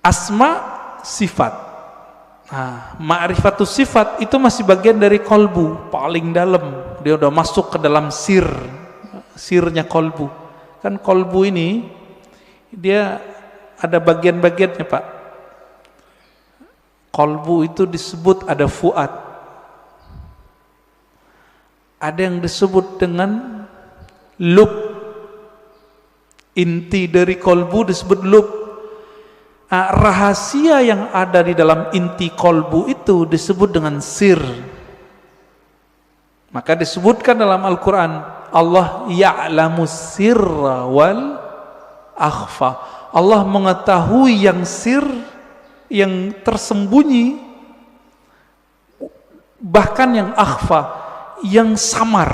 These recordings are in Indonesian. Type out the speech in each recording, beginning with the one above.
asma, sifat. Nah, ma'rifatus sifat itu masih bagian dari kolbu, paling dalam. Dia udah masuk ke dalam sirnya kolbu. Kan kolbu ini dia ada bagian-bagiannya, Pak. Kolbu itu disebut ada fuad. Ada yang disebut dengan lub. Inti dari kolbu disebut lub. Rahasia yang ada di dalam inti kolbu itu disebut dengan sir. Maka disebutkan dalam Al-Quran, Allah ya'lamu sirra wal akhfa. Allah mengetahui yang sir, yang tersembunyi, bahkan yang akhfa, yang samar.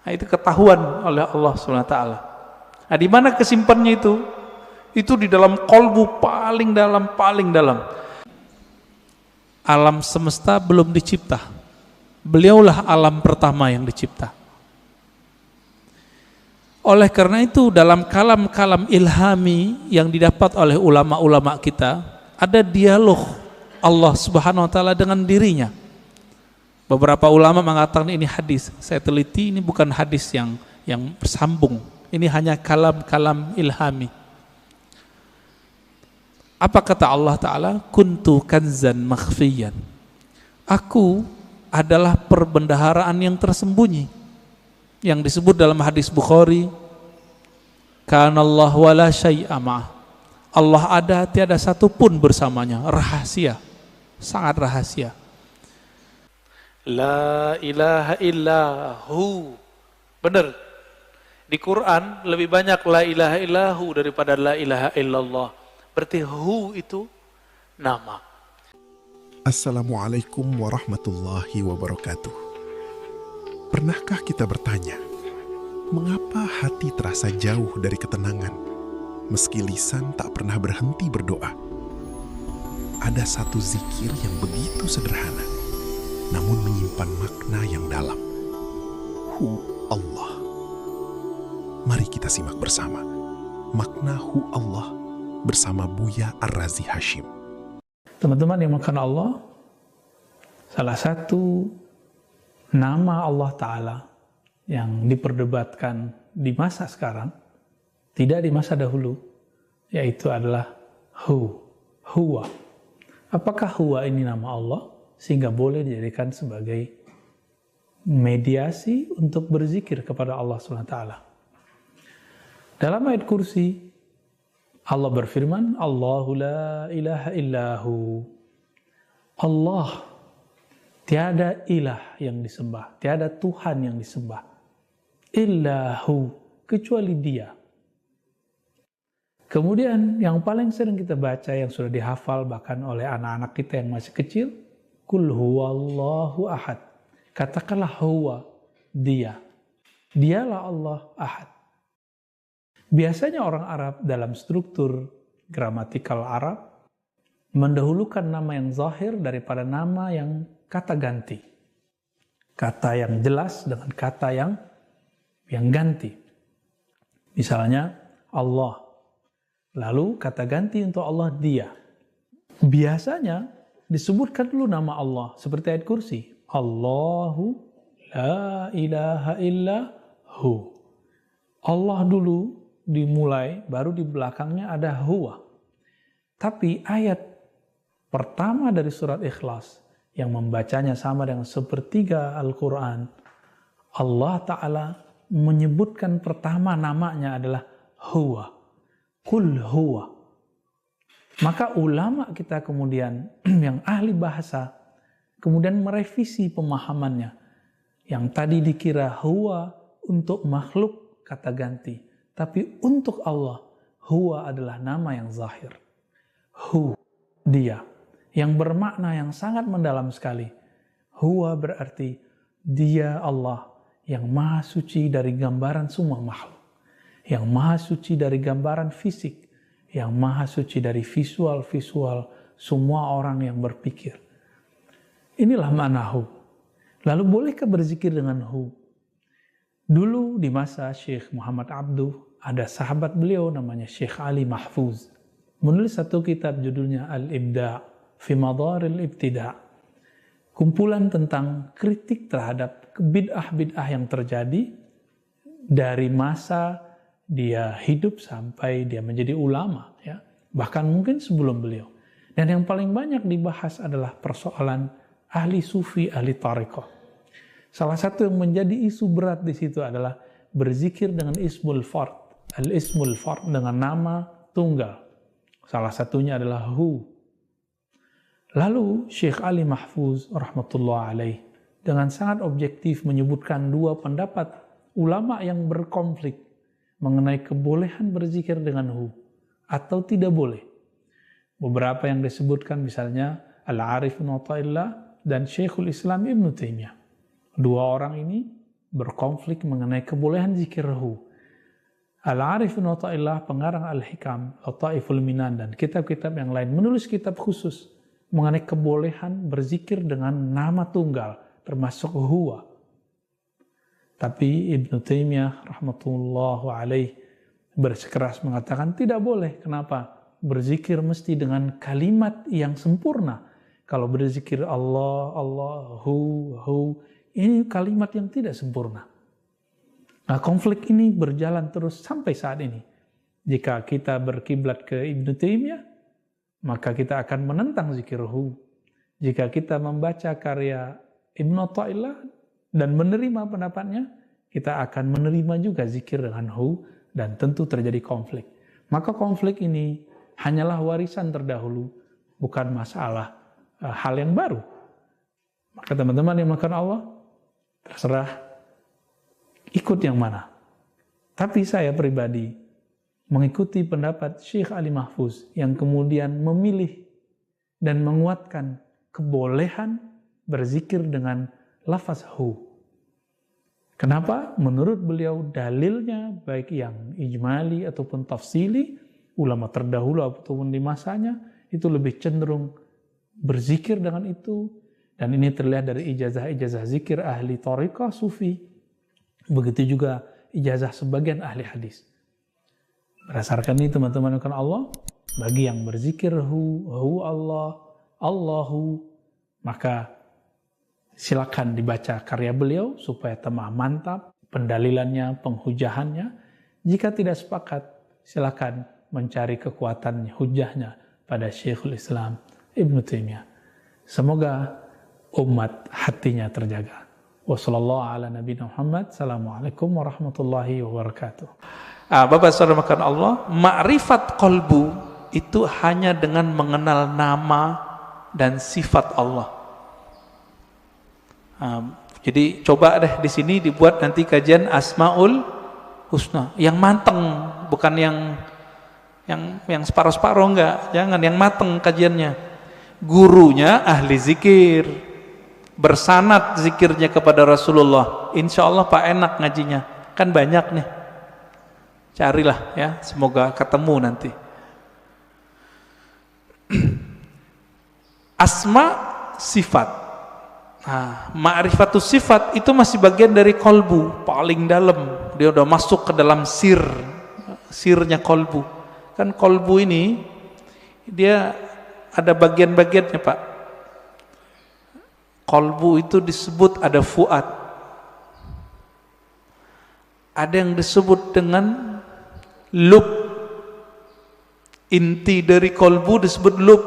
Nah, itu ketahuan oleh Allah SWT. Nah, di mana kesimpannya itu? Itu di dalam kolbu paling dalam, paling dalam. Alam semesta belum dicipta. Beliaulah alam pertama yang dicipta. Oleh karena itu dalam kalam-kalam ilhami yang didapat oleh ulama-ulama kita, ada dialog Allah Subhanahu wa taala dengan dirinya. Beberapa ulama mengatakan ini hadis. Saya teliti, ini bukan hadis yang bersambung. Ini hanya kalam-kalam ilhami. Apa kata Allah Ta'ala? Kuntu kanzan makhfiyan. Aku adalah perbendaharaan yang tersembunyi. Yang disebut dalam hadis Bukhari, Kanallahu wa la syai'a ma'ah. Allah ada, tiada satu pun bersamanya. Rahasia, sangat rahasia. La ilaha illahu. Benar. Di Quran lebih banyak la ilaha illahu daripada la ilaha illallah. Berarti hu itu nama. Assalamualaikum warahmatullahi wabarakatuh. Pernahkah kita bertanya, mengapa hati terasa jauh dari ketenangan, meski lisan tak pernah berhenti berdoa? Ada satu zikir yang begitu sederhana, namun menyimpan makna yang dalam. Hu Allah. Mari kita simak bersama makna Hu Allah bersama Buya Ar-Razi Hashim. Teman-teman yang makan Allah, salah satu nama Allah Ta'ala yang diperdebatkan di masa sekarang, tidak di masa dahulu, yaitu adalah Huwa. Apakah Huwa ini nama Allah sehingga boleh dijadikan sebagai mediasi untuk berzikir kepada Allah SWT? Dalam ayat kursi, Allah berfirman, Allahu la ilaha illahu. Allah, tiada ilah yang disembah, tiada Tuhan yang disembah. Illahu, kecuali Dia. Kemudian yang paling sering kita baca, yang sudah dihafal bahkan oleh anak-anak kita yang masih kecil, Kul huwallahu ahad. Katakanlah huwa, Dia. Dialah Allah ahad. Biasanya orang Arab dalam struktur gramatikal Arab mendahulukan nama yang zahir daripada nama yang kata ganti. Kata yang jelas dengan kata yang ganti. Misalnya Allah. Lalu kata ganti untuk Allah Dia. Biasanya disebutkan dulu nama Allah seperti ayat kursi. Allahu la ilaha illahu. Allah dulu dimulai, baru di belakangnya ada huwa. Tapi ayat pertama dari surat Ikhlas yang membacanya sama dengan sepertiga Al-Quran, Allah Ta'ala menyebutkan pertama namanya adalah huwa. Kul huwa. Maka ulama kita kemudian yang ahli bahasa kemudian merevisi pemahamannya. Yang tadi dikira huwa untuk makhluk kata ganti. Tapi untuk Allah, huwa adalah nama yang zahir. Hu, Dia. Yang bermakna yang sangat mendalam sekali. Huwa berarti Dia Allah yang maha suci dari gambaran semua makhluk. Yang maha suci dari gambaran fisik. Yang maha suci dari visual-visual semua orang yang berpikir. Inilah makna hu. Lalu bolehkah berzikir dengan hu? Dulu di masa Syekh Muhammad Abduh, ada sahabat beliau namanya Syekh Ali Mahfuz. menulis satu kitab judulnya Al-Ibda' fi Madaril Ibtida'. Kumpulan tentang kritik terhadap bid'ah-bid'ah yang terjadi dari masa dia hidup sampai dia menjadi ulama, ya. Bahkan mungkin sebelum beliau. Dan yang paling banyak dibahas adalah persoalan ahli sufi, ahli tariqah. Salah satu yang menjadi isu berat di situ adalah berzikir dengan ismul fard, al-ismul fard, dengan nama tunggal. Salah satunya adalah hu. Lalu Syekh Ali Mahfuz rahmatullah alaih dengan sangat objektif menyebutkan dua pendapat ulama yang berkonflik mengenai kebolehan berzikir dengan hu atau tidak boleh. Beberapa yang disebutkan misalnya Al-Arif bin Athaillah dan Syekhul Islam Ibn Taimiyah. Dua orang ini berkonflik mengenai kebolehan zikir hu. Al-Arif bin Athaillah, pengarang Al-Hikam, Lataiful Minan, dan kitab-kitab yang lain menulis kitab khusus mengenai kebolehan berzikir dengan nama tunggal, termasuk huwa. Tapi Ibn Taimiyah rahmatullahu alaih bersikeras mengatakan tidak boleh. Kenapa? Berzikir mesti dengan kalimat yang sempurna. Kalau berzikir Allah, Allahu, hu, ini kalimat yang tidak sempurna. Nah, konflik ini berjalan terus sampai saat ini. Jika kita berkiblat ke Ibn Taimiyah, maka kita akan menentang zikir hu. Jika kita membaca karya Ibn Athaillah dan menerima pendapatnya, kita akan menerima juga zikir dengan hu, dan tentu terjadi konflik. Maka konflik ini hanyalah warisan terdahulu, bukan masalah hal yang baru. Maka teman-teman yang melakukan Allah, terserah ikut yang mana. Tapi saya pribadi mengikuti pendapat Syekh Ali Mahfuz yang kemudian memilih dan menguatkan kebolehan berzikir dengan lafaz hu. Kenapa? Menurut beliau dalilnya baik yang ijmali ataupun tafsili, ulama terdahulu ataupun di masanya itu lebih cenderung berzikir dengan itu, dan ini terlihat dari ijazah-ijazah zikir ahli thariqah sufi, begitu juga ijazah sebagian ahli hadis. Berdasarkan ini teman-teman yang Allah, bagi yang berzikir hu Allah, Allahu, maka silakan dibaca karya beliau supaya tambah mantap pendalilannya, penghujahannya. Jika tidak sepakat, silakan mencari kekuatan hujahnya pada Syekhul Islam Ibn Taimiyah. Semoga umat hatinya terjaga. Wassalamualaikum warahmatullahi wabarakatuh. Bapak saudara makan Allah, ma'rifat qalbu itu hanya dengan mengenal nama dan sifat Allah. Jadi coba deh di sini dibuat nanti kajian Asmaul Husna yang mateng, bukan yang separuh-separuh, enggak. Jangan, yang mateng kajiannya. Gurunya ahli zikir, bersanad zikirnya kepada Rasulullah. Insya Allah Pak enak ngajinya, kan banyak nih. Carilah ya, semoga ketemu nanti. Asma sifat. Nah, ma'rifatus sifat itu masih bagian dari kolbu, paling dalam. Dia udah masuk ke dalam sirnya kolbu. Kan kolbu ini dia ada bagian-bagiannya, Pak. Kolbu itu disebut ada fuad. Ada yang disebut dengan lub. Inti dari kolbu disebut lub.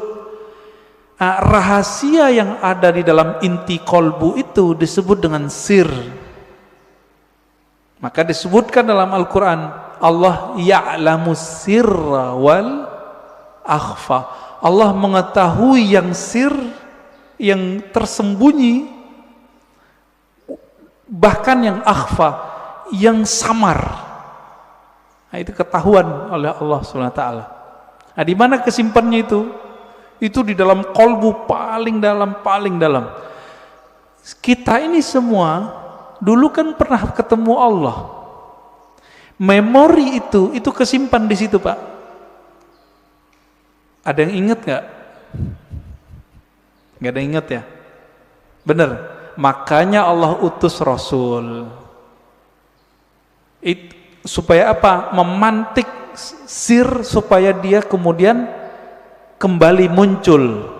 Rahasia yang ada di dalam inti kolbu itu disebut dengan sir. Maka disebutkan dalam Al-Quran, Allah ya'lamu sirra wal akhfa. Allah mengetahui yang sir, yang tersembunyi, bahkan yang akhfa, yang samar. Nah, itu ketahuan oleh Allah SWT. Nah, di mana kesimpannya itu? Itu di dalam kolbu paling dalam, paling dalam. Kita ini semua dulu kan pernah ketemu Allah. Memori itu kesimpan di situ, Pak. Ada yang ingat nggak? Nggak ada yang ingat ya? Bener. Makanya Allah utus Rasul. Supaya apa? Memantik sir supaya dia kemudian kembali muncul.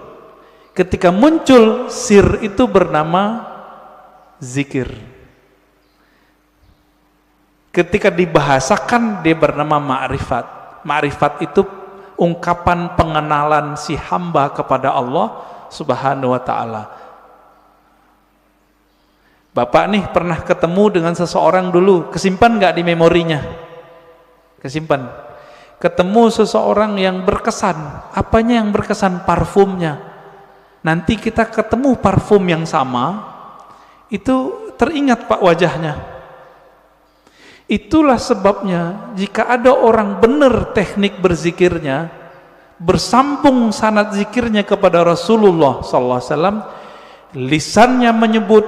Ketika muncul, sir itu bernama zikir. Ketika dibahasakan, dia bernama ma'rifat. Ma'rifat itu ungkapan pengenalan si hamba kepada Allah Subhanahu wa ta'ala. Bapak nih pernah ketemu dengan seseorang dulu, kesimpan nggak di memorinya? Kesimpan. Ketemu seseorang yang berkesan. Apanya yang berkesan? Parfumnya. Nanti kita ketemu parfum yang sama, itu teringat Pak wajahnya. Itulah sebabnya jika ada orang benar teknik berzikirnya, bersambung sanad zikirnya kepada Rasulullah SAW, lisannya menyebut,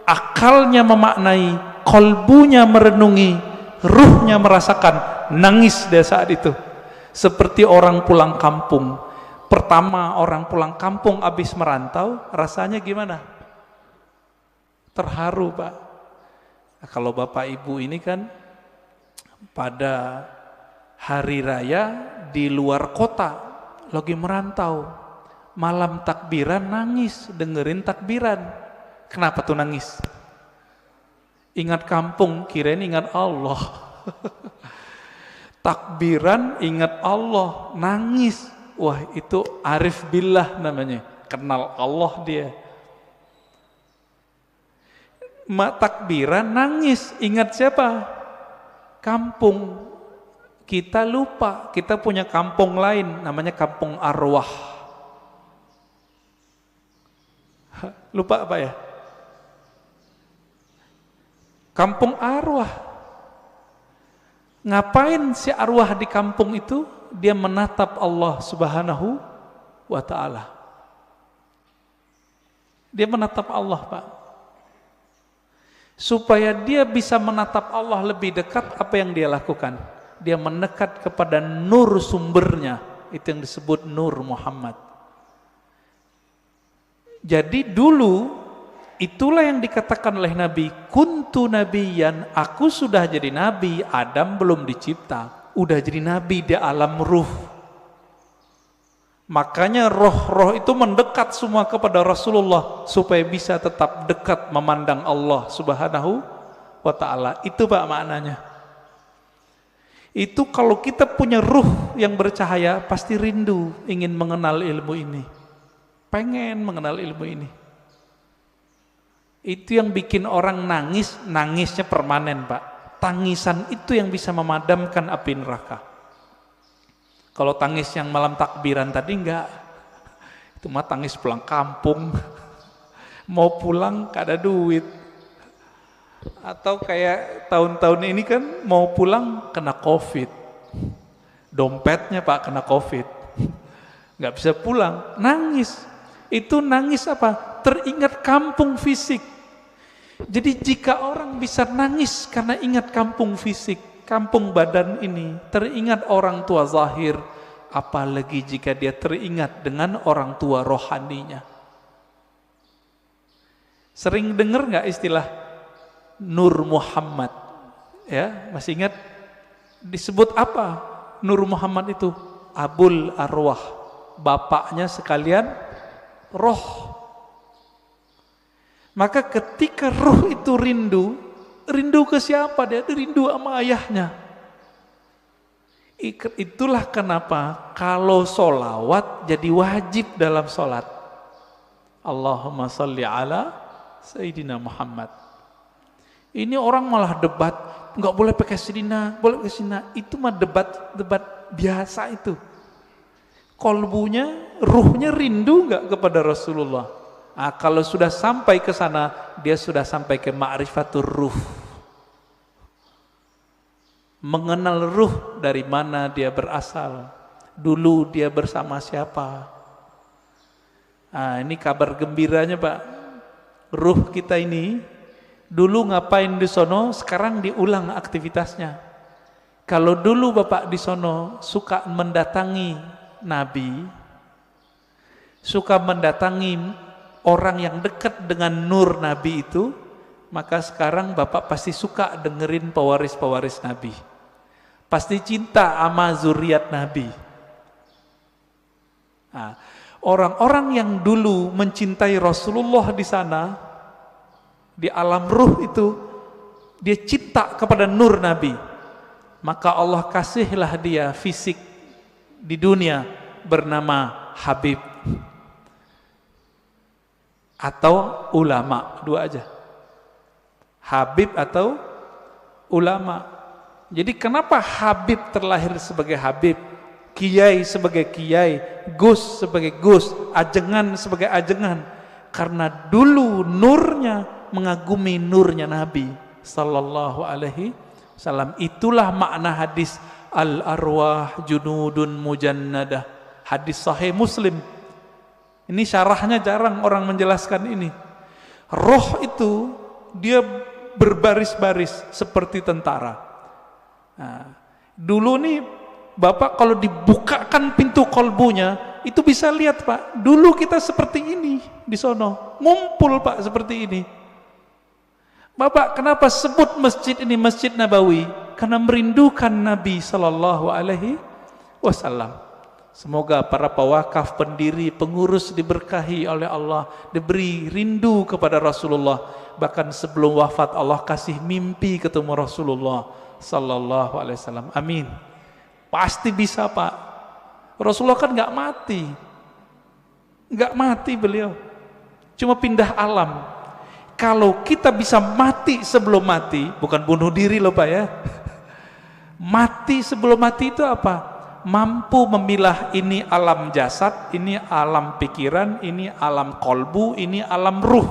akalnya memaknai, kolbunya merenungi, ruhnya merasakan, nangis dia saat itu. Seperti orang pulang kampung. Pertama orang pulang kampung habis merantau, rasanya gimana? Terharu Pak. Nah, kalau Bapak Ibu ini kan pada hari raya di luar kota, lagi merantau, malam takbiran nangis, dengerin takbiran. Kenapa tuh nangis? Ingat kampung, kirain ingat Allah. Takbiran ingat Allah, nangis. Wah, itu arif billah namanya, kenal Allah dia. Takbiran nangis, ingat siapa? Kampung. Kita lupa, kita punya kampung lain, namanya kampung arwah. Lupa apa ya? Kampung arwah. Ngapain si arwah di kampung itu? Dia menatap Allah Subhanahu wa ta'ala. Dia menatap Allah Pak. Supaya dia bisa menatap Allah lebih dekat, apa yang dia lakukan? Dia mendekat kepada nur sumbernya. Itu yang disebut nur Muhammad. Jadi dulu itulah yang dikatakan oleh Nabi, kuntu nabiyan, aku sudah jadi nabi, Adam belum dicipta, udah jadi nabi di alam ruh. Makanya roh-roh itu mendekat semua kepada Rasulullah supaya bisa tetap dekat memandang Allah Subhanahu wa ta'ala. Itu Pak maknanya. Itu kalau kita punya ruh yang bercahaya, pasti rindu ingin mengenal ilmu ini, pengen mengenal ilmu ini. Itu yang bikin orang nangis, nangisnya permanen Pak. Tangisan itu yang bisa memadamkan api neraka. Kalau tangis yang malam takbiran tadi enggak. Itu mah tangis pulang kampung. Mau pulang gak ada duit. Atau kayak tahun-tahun ini kan mau pulang kena COVID. Dompetnya Pak kena COVID. Gak bisa pulang, nangis. Itu nangis apa? Teringat kampung fisik. Jadi jika orang bisa nangis karena ingat kampung fisik, kampung badan ini, teringat orang tua zahir, apalagi jika dia teringat dengan orang tua rohaninya. Sering dengar nggak istilah Nur Muhammad? Ya, masih ingat disebut apa? Nur Muhammad itu Abul Arwah, bapaknya sekalian roh. Maka ketika roh itu rindu ke siapa? Dia rindu sama ayahnya. Itulah kenapa kalau solawat jadi wajib dalam solat. Allahumma salli ala Sayyidina Muhammad. Ini orang malah debat, nggak boleh pakai Sayyidina, boleh pakai Sayyidina. Itu mah debat biasa itu. Kolbunya, ruhnya rindu nggak kepada Rasulullah? Nah, kalau sudah sampai ke sana, dia sudah sampai ke ma'rifatur ruh. Mengenal ruh dari mana dia berasal. Dulu dia bersama siapa. Nah, ini kabar gembiranya Pak. Ruh kita ini dulu ngapain di sono, sekarang diulang aktivitasnya. Kalau dulu Bapak di sono suka mendatangi Nabi, suka mendatangi orang yang dekat dengan nur Nabi itu, maka sekarang Bapak pasti suka dengerin pewaris-pewaris Nabi. Pasti cinta sama zuriat Nabi. Nah, orang-orang yang dulu mencintai Rasulullah di sana, di alam ruh itu, dia cinta kepada nur Nabi. Maka Allah kasihlah dia fisik di dunia bernama Habib atau ulama, dua aja. Habib atau ulama. Jadi kenapa Habib terlahir sebagai Habib, Kiai sebagai Kiai, Gus sebagai Gus, Ajengan sebagai Ajengan? Karena dulu nurnya mengagumi nurnya Nabi sallallahu alaihi wasallam. Itulah makna hadis al-arwah junudun mujannadah, hadis sahih Muslim. Ini syarahnya jarang orang menjelaskan ini. Roh itu dia berbaris-baris seperti tentara. Nah, dulu nih Bapak kalau dibukakan pintu kolbunya, itu bisa lihat Pak, dulu kita seperti ini di sono, ngumpul Pak seperti ini. Bapak kenapa sebut masjid ini Masjid Nabawi? Karena merindukan Nabi sallallahu alaihi wasallam. Semoga para pewakaf, pendiri, pengurus diberkahi oleh Allah, diberi rindu kepada Rasulullah. Bahkan sebelum wafat Allah kasih mimpi ketemu Rasulullah sallallahu alaihi wasallam. Amin. Pasti bisa Pak. Rasulullah kan nggak mati, nggak mati beliau, cuma pindah alam. Kalau kita bisa mati sebelum mati, bukan bunuh diri loh Pak ya. Mati sebelum mati itu apa? Mampu memilah ini alam jasad, ini alam pikiran, ini alam kolbu, ini alam ruh.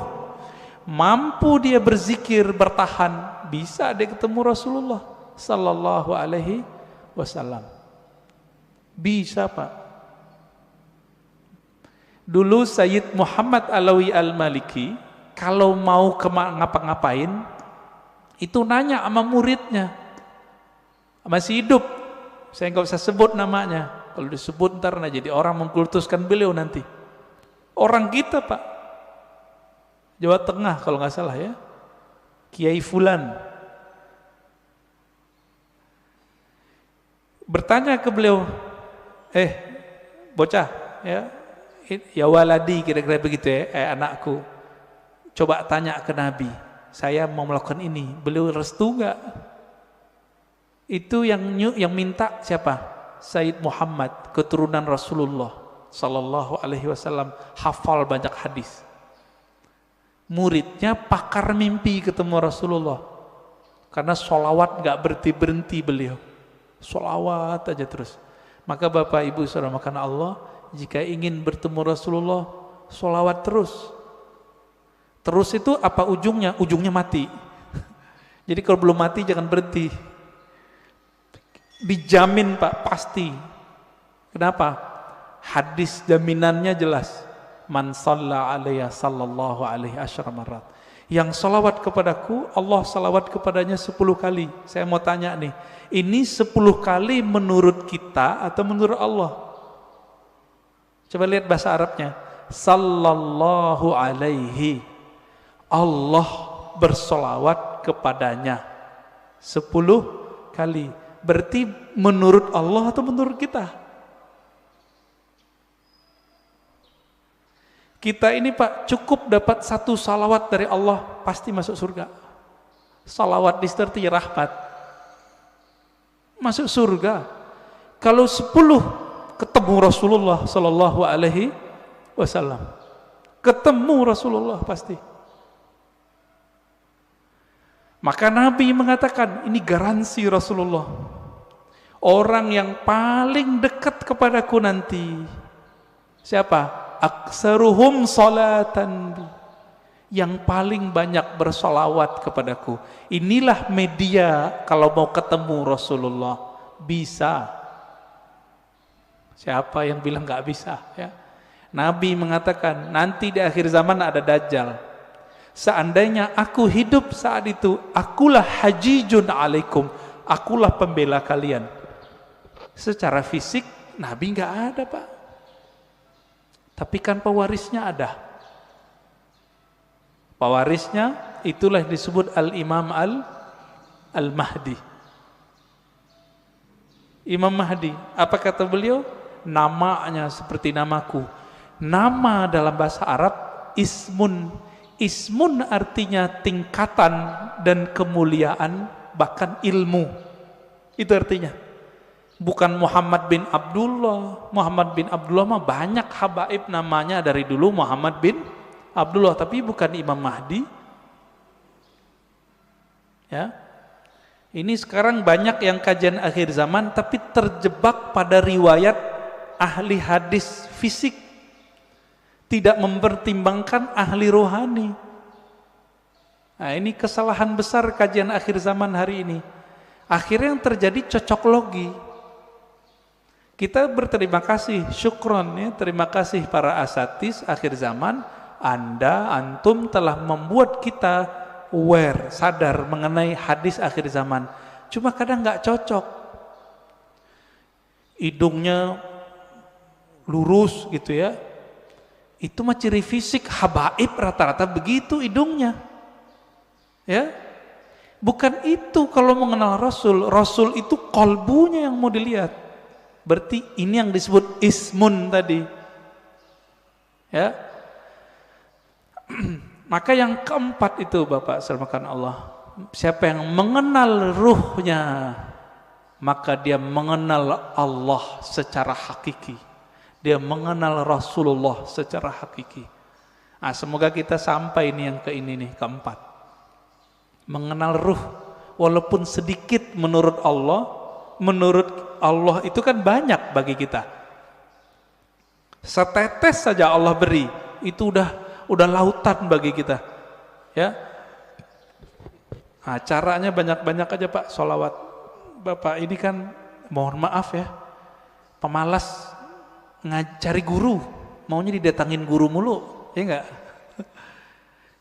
Mampu dia berzikir, bertahan, bisa dia ketemu Rasulullah sallallahu alaihi wasallam. Bisa Pak. Dulu Sayyid Muhammad Alawi Al-Maliki kalau mau ngapa-ngapain itu nanya sama muridnya, masih hidup, saya nggak usah sebut namanya, kalau disebut ntar jadi orang mengkultuskan beliau nanti. Orang kita Pak, Jawa Tengah kalau nggak salah ya, Kiai Fulan, bertanya ke beliau, bocah ya waladi, kira-kira begitu ya, anakku, coba tanya ke Nabi, saya mau melakukan ini, beliau restu nggak? Itu yang minta siapa? Sayyid Muhammad, keturunan Rasulullah sallallahu alaihi wasallam, hafal banyak hadis. Muridnya pakar mimpi ketemu Rasulullah, karena sholawat nggak berhenti beliau, sholawat aja terus. Maka Bapak Ibu saudara makan Allah, jika ingin bertemu Rasulullah, sholawat terus. Terus itu apa ujungnya? Ujungnya mati. Jadi kalau belum mati jangan berhenti. Dijamin Pak, pasti. Kenapa? Hadis jaminannya jelas. Man shalla alaiya sallallahu alaihi asyara marat. Yang salawat kepadaku, Allah salawat kepadanya 10 kali. Saya mau tanya nih, ini 10 kali menurut kita atau menurut Allah? Coba lihat bahasa Arabnya. Sallallahu alaihi. Allah bersolawat kepadanya 10 kali. Berarti menurut Allah atau menurut kita? Kita ini Pak cukup dapat 1 salawat dari Allah pasti masuk surga. Salawat disertai rahmat, masuk surga. Kalau 10 ketemu Rasulullah sallallahu alaihi wasallam, ketemu Rasulullah pasti. Maka Nabi mengatakan, ini garansi Rasulullah, orang yang paling dekat kepadaku nanti siapa? Aksaruhum salatan, yang paling banyak bersolawat kepadaku. Inilah media kalau mau ketemu Rasulullah. Bisa. Siapa yang bilang gak bisa ya? Nabi mengatakan nanti di akhir zaman ada Dajjal. Seandainya aku hidup saat itu, akulah hajijun alaikum, akulah pembela kalian. Secara fisik Nabi nggak ada Pak, tapi kan pewarisnya ada. Pewarisnya itulah disebut Al-Imam Al-Mahdi. Imam Mahdi, apa kata beliau? namanya seperti namaku. Nama dalam bahasa Arab ismun. Ismun artinya tingkatan dan kemuliaan, bahkan ilmu. Itu artinya. Bukan Muhammad bin Abdullah. Muhammad bin Abdullah mah banyak habaib namanya dari dulu Muhammad bin Abdullah, tapi bukan Imam Mahdi. Ya. Ini sekarang banyak yang kajian akhir zaman tapi terjebak pada riwayat ahli hadis fisik, tidak mempertimbangkan ahli rohani. Nah, ini kesalahan besar kajian akhir zaman hari ini. Akhirnya yang terjadi cocok logi. Kita berterima kasih, syukron ya, terima kasih para asatis akhir zaman, antum telah membuat kita aware, sadar mengenai hadis akhir zaman. Cuma kadang nggak cocok. Hidungnya lurus gitu ya. Itu mah ciri fisik habaib, rata-rata begitu hidungnya. Ya. Bukan itu kalau mengenal Rasul. Rasul itu kolbunya yang mau dilihat. Berarti ini yang disebut ismun tadi. Ya. Maka yang keempat itu Bapak selamatkan Allah, siapa yang mengenal ruhnya, maka dia mengenal Allah secara hakiki. Dia mengenal Rasulullah secara hakiki. Nah, semoga kita sampai ini yang ini nih, keempat. Mengenal ruh, walaupun sedikit menurut Allah itu kan banyak bagi kita. Setetes saja Allah beri, itu udah lautan bagi kita. Ya. Nah, caranya banyak-banyak aja Pak, sholawat. Bapak ini kan mohon maaf ya, pemalas cari guru, maunya didatangin guru mulu, ya enggak?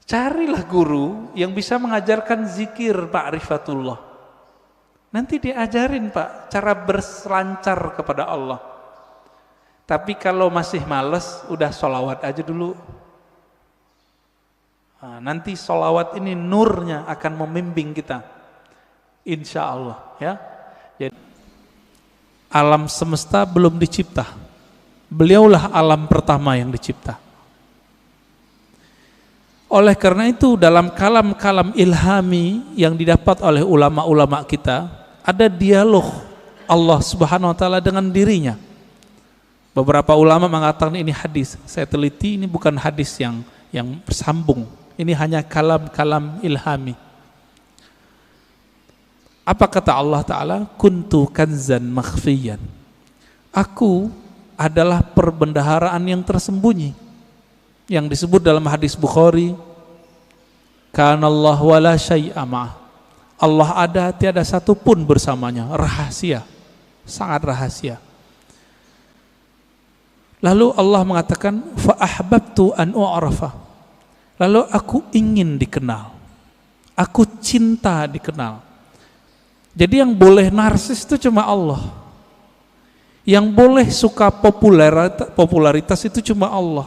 Carilah guru yang bisa mengajarkan zikir ma'rifatullah. Nanti diajarin Pak cara berselancar kepada Allah. Tapi kalau masih males, udah sholawat aja dulu. Nah, nanti sholawat ini nurnya akan membimbing kita, insya Allah ya. Jadi, alam semesta belum dicipta, beliaulah alam pertama yang dicipta. Oleh karena itu dalam kalam-kalam ilhami yang didapat oleh ulama-ulama kita, ada dialog Allah Subhanahu wa taala dengan dirinya. Beberapa ulama mengatakan ini hadis. Saya teliti, ini bukan hadis yang bersambung. Ini hanya kalam-kalam ilhami. Apa kata Allah Ta'ala? Kuntu kanzan makhfiyan. Aku adalah perbendaharaan yang tersembunyi. Yang disebut dalam hadis Bukhari, Kanallahu wa la syai'a ma'ah. Allah ada, tiada satu pun bersamanya. Rahasia, sangat rahasia. Lalu Allah mengatakan, fa ahbabtu an u'rafa. Lalu aku ingin dikenal, aku cinta dikenal. Jadi yang boleh narsis itu cuma Allah. Yang boleh suka popularitas itu cuma Allah.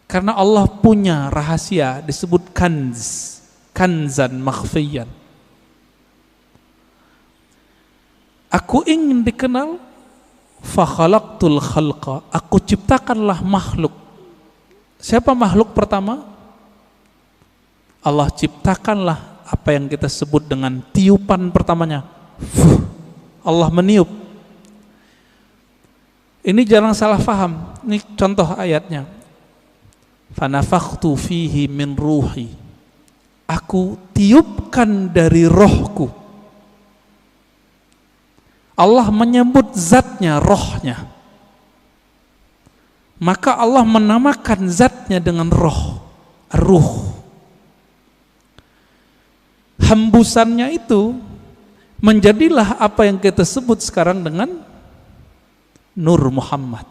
Karena Allah punya rahasia disebut kanz, kanzan makhfiyan. Aku ingin dikenal, fa khalaqtul khalqa. Aku ciptakanlah makhluk. Siapa makhluk pertama? Allah ciptakanlah apa yang kita sebut dengan tiupan pertamanya. Allah meniup. Ini jangan salah faham. Ini contoh ayatnya. Fanafakhtu fihi min ruhi. Aku tiupkan dari rohku. Allah menyebut zatnya, rohnya. Maka Allah menamakan zatnya dengan roh, ruh. Hembusannya itu menjadilah apa yang kita sebut sekarang dengan Nur Muhammad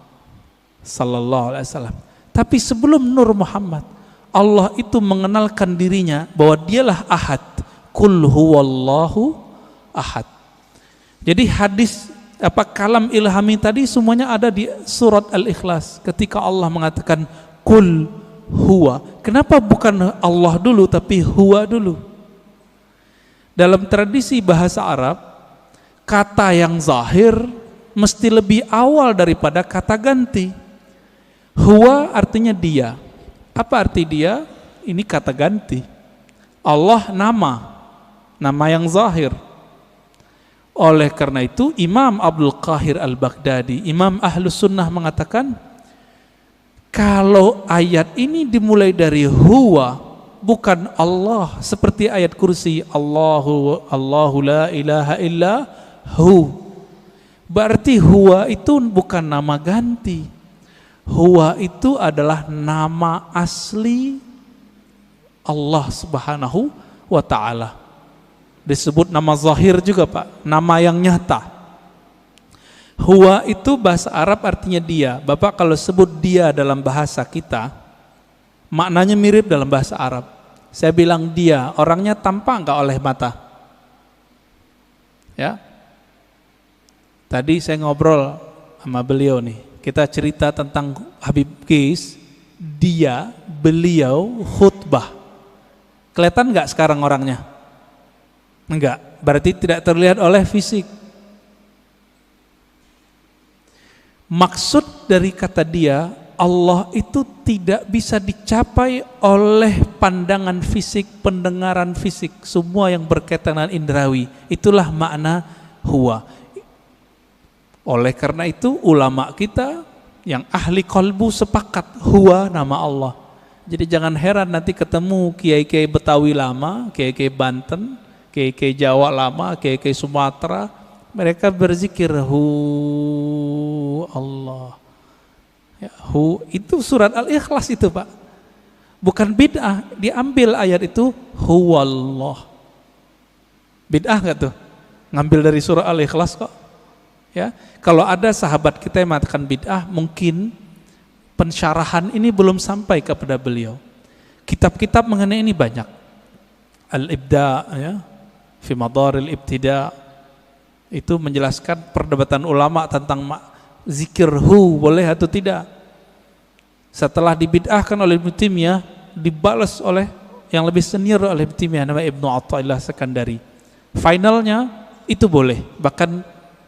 sallallahu alaihi wasallam. Tapi sebelum Nur Muhammad, Allah itu mengenalkan dirinya bahwa dialah Ahad. Qul huwallahu ahad. Jadi hadis kalam ilhami tadi semuanya ada di surat Al-Ikhlas ketika Allah mengatakan Qul huwa. Kenapa bukan Allah dulu tapi huwa dulu? Dalam tradisi bahasa Arab, kata yang zahir mesti lebih awal daripada kata ganti. Huwa artinya dia. Apa arti dia? Ini kata ganti. Allah nama yang zahir. Oleh karena itu Imam Abdul Qahir Al-Baghdadi, Imam Ahlus Sunnah mengatakan, kalau ayat ini dimulai dari huwa, bukan Allah, seperti ayat kursi, Allahu la ilaha illa hu, berarti huwa itu bukan nama ganti. Huwa itu adalah nama asli Allah Subhanahu wa ta'ala. Disebut nama zahir juga Pak, nama yang nyata. Huwa itu bahasa Arab artinya dia. Bapak kalau sebut dia dalam bahasa kita, maknanya mirip dalam bahasa Arab. Saya bilang dia, orangnya tampak enggak oleh mata? Ya. Tadi saya ngobrol sama beliau nih. Kita cerita tentang Habib Qais, beliau khutbah. Kelihatan enggak sekarang orangnya? Enggak, berarti tidak terlihat oleh fisik. Maksud dari kata dia, Allah itu tidak bisa dicapai oleh pandangan fisik, pendengaran fisik, semua yang berkaitan dengan indrawi. Itulah makna huwa. Oleh karena itu ulama kita yang ahli qalbu sepakat huwa nama Allah. Jadi jangan heran nanti ketemu kiai-kiai Betawi lama, kiai-kiai Banten, kiai-kiai Jawa lama, kiai-kiai Sumatera, mereka berzikir hu Allah. Ya, hu itu surat Al-Ikhlas itu Pak. Bukan bid'ah, diambil ayat itu huwallah. Bid'ah enggak tuh? Ngambil dari surah Al-Ikhlas kok. Ya, kalau ada sahabat kita yang mengatakan bid'ah, mungkin pensyarahan ini belum sampai kepada beliau. Kitab-kitab mengenai ini banyak. Al-Ibda ya, fi madaril ibtida, itu menjelaskan perdebatan ulama tentang zikir hu boleh atau tidak. Setelah dibid'ahkan oleh Ibnu Taimiyah, dibalas oleh yang lebih senior oleh Ibnu Taimiyah, nama Ibnu Athaillah Sekandari. Finalnya itu boleh, bahkan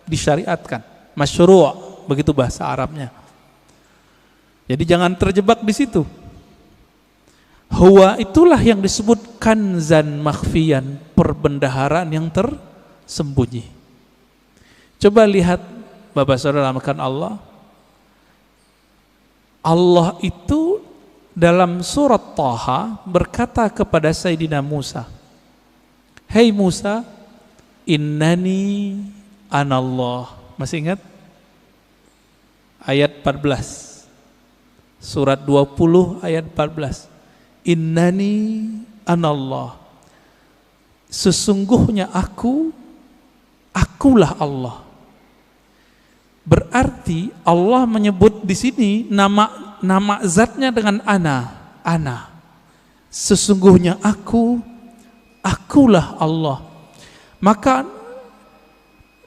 disyariatkan, masyru', begitu bahasa Arabnya. Jadi jangan terjebak di situ. Huwa itulah yang disebut kanzan makhfiyan, perbendaharaan yang tersembunyi. Coba lihat Bapak Saudara makan Allah. Allah itu dalam surat Taha berkata kepada Sayyidina Musa, "Hei Musa, innani anallah." Masih ingat? Ayat 14. Surat 20 ayat 14. Innani anallah, sesungguhnya akulah Allah. Berarti Allah menyebut di sini nama zatnya dengan ana. Sesungguhnya akulah Allah. Maka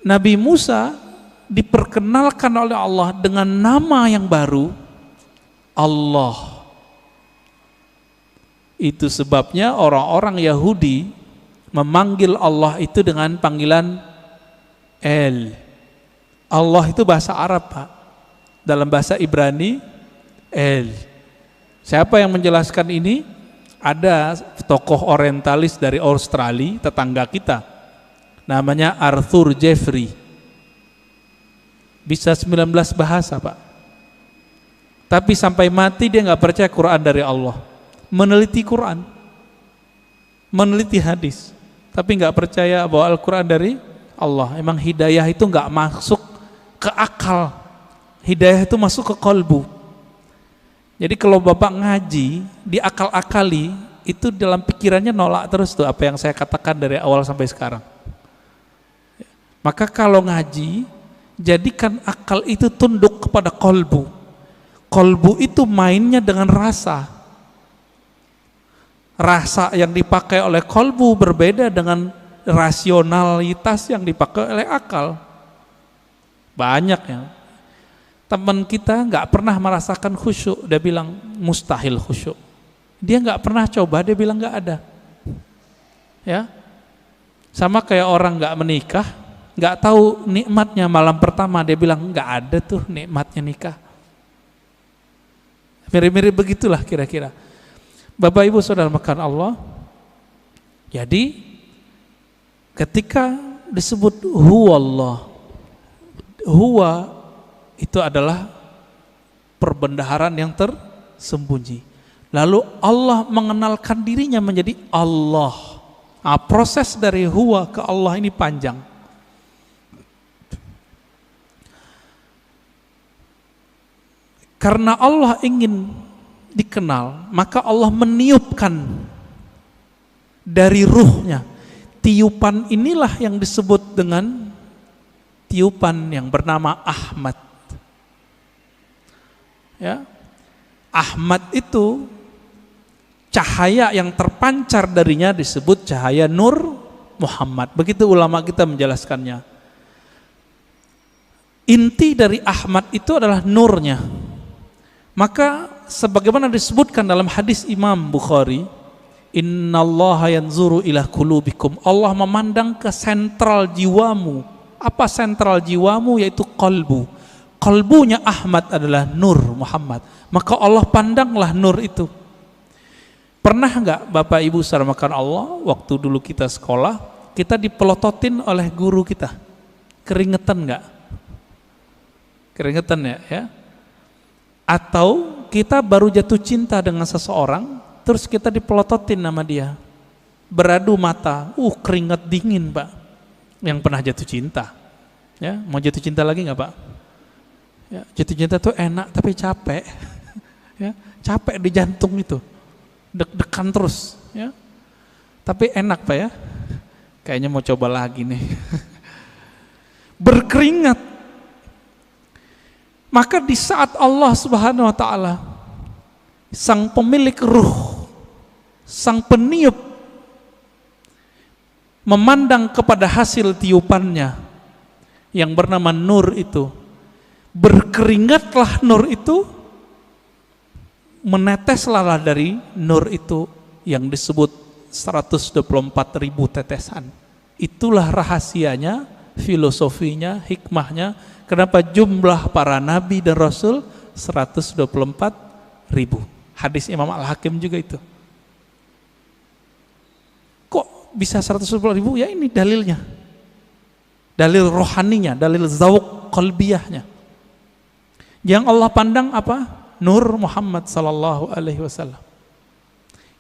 Nabi Musa diperkenalkan oleh Allah dengan nama yang baru, Allah. Itu sebabnya orang-orang Yahudi memanggil Allah itu dengan panggilan El. Allah itu bahasa Arab Pak. Dalam bahasa Ibrani El. Siapa yang menjelaskan ini? Ada tokoh orientalis dari Australia, tetangga kita, namanya Arthur Jeffrey. Bisa 19 bahasa Pak. Tapi sampai mati dia nggak percaya Quran dari Allah. Meneliti Quran, meneliti hadis, tapi nggak percaya bahwa Al-Quran dari Allah. Emang hidayah itu nggak masuk ke akal, hidayah itu masuk ke kolbu. Jadi kalau Bapak ngaji, diakal-akali, itu dalam pikirannya nolak terus tuh apa yang saya katakan dari awal sampai sekarang. Maka kalau ngaji, jadikan akal itu tunduk kepada kolbu. Kolbu itu mainnya dengan rasa. Rasa yang dipakai oleh kolbu berbeda dengan rasionalitas yang dipakai oleh akal. Banyak ya. Teman kita nggak pernah merasakan khusyuk, dia bilang mustahil khusyuk. Dia nggak pernah coba, dia bilang nggak ada. Ya, sama kayak orang nggak menikah, nggak tahu nikmatnya. Malam pertama dia bilang nggak ada tuh nikmatnya nikah. Mirip-mirip begitulah kira-kira. Bapak Ibu Saudara makan Allah. Jadi ketika disebut huwa Allah, huwa itu adalah perbendaharaan yang tersembunyi. Lalu Allah mengenalkan dirinya menjadi Allah. Nah, proses dari huwa ke Allah ini panjang. Karena Allah ingin dikenal, maka Allah meniupkan dari ruhnya. Tiupan inilah yang disebut dengan tiupan yang bernama Ahmad. Ya, Ahmad itu cahaya yang terpancar darinya disebut cahaya Nur Muhammad. Begitu ulama kita menjelaskannya. Inti dari Ahmad itu adalah nurnya. Maka sebagaimana disebutkan dalam hadis Imam Bukhari, innallaha yanzuru ila qulubikum. Allah memandang ke sentral jiwamu. Apa sentral jiwamu? Yaitu qalbu. Qalbunya Ahmad adalah Nur Muhammad. Maka Allah pandanglah nur itu. Pernah enggak Bapak Ibu saudara makan Allah, waktu dulu kita sekolah, kita dipelototin oleh guru kita? Keringetan enggak? Keringetan ya? Atau kita baru jatuh cinta dengan seseorang, terus kita dipelototin nama dia, beradu mata, keringat dingin Pak. Yang pernah jatuh cinta, ya mau jatuh cinta lagi nggak Pak? Ya, jatuh cinta tuh enak tapi capek, ya capek di jantung itu, deg-degan terus, ya. Tapi enak Pak ya, kayaknya mau coba lagi nih, berkeringat. Maka di saat Allah Subhanahu wa Ta'ala, sang pemilik ruh, sang peniup, memandang kepada hasil tiupannya yang bernama nur itu, berkeringatlah nur itu, meneteslah dari nur itu yang disebut 124.000 tetesan. Itulah rahasianya, filosofinya, hikmahnya, kenapa jumlah para nabi dan rasul 124.000. Hadis Imam Al-Hakim juga itu. Kok bisa 124.000? Ya ini dalilnya. Dalil rohaninya, dalil zawq qalbiyahnya. Yang Allah pandang apa? Nur Muhammad sallallahu alaihi wasallam.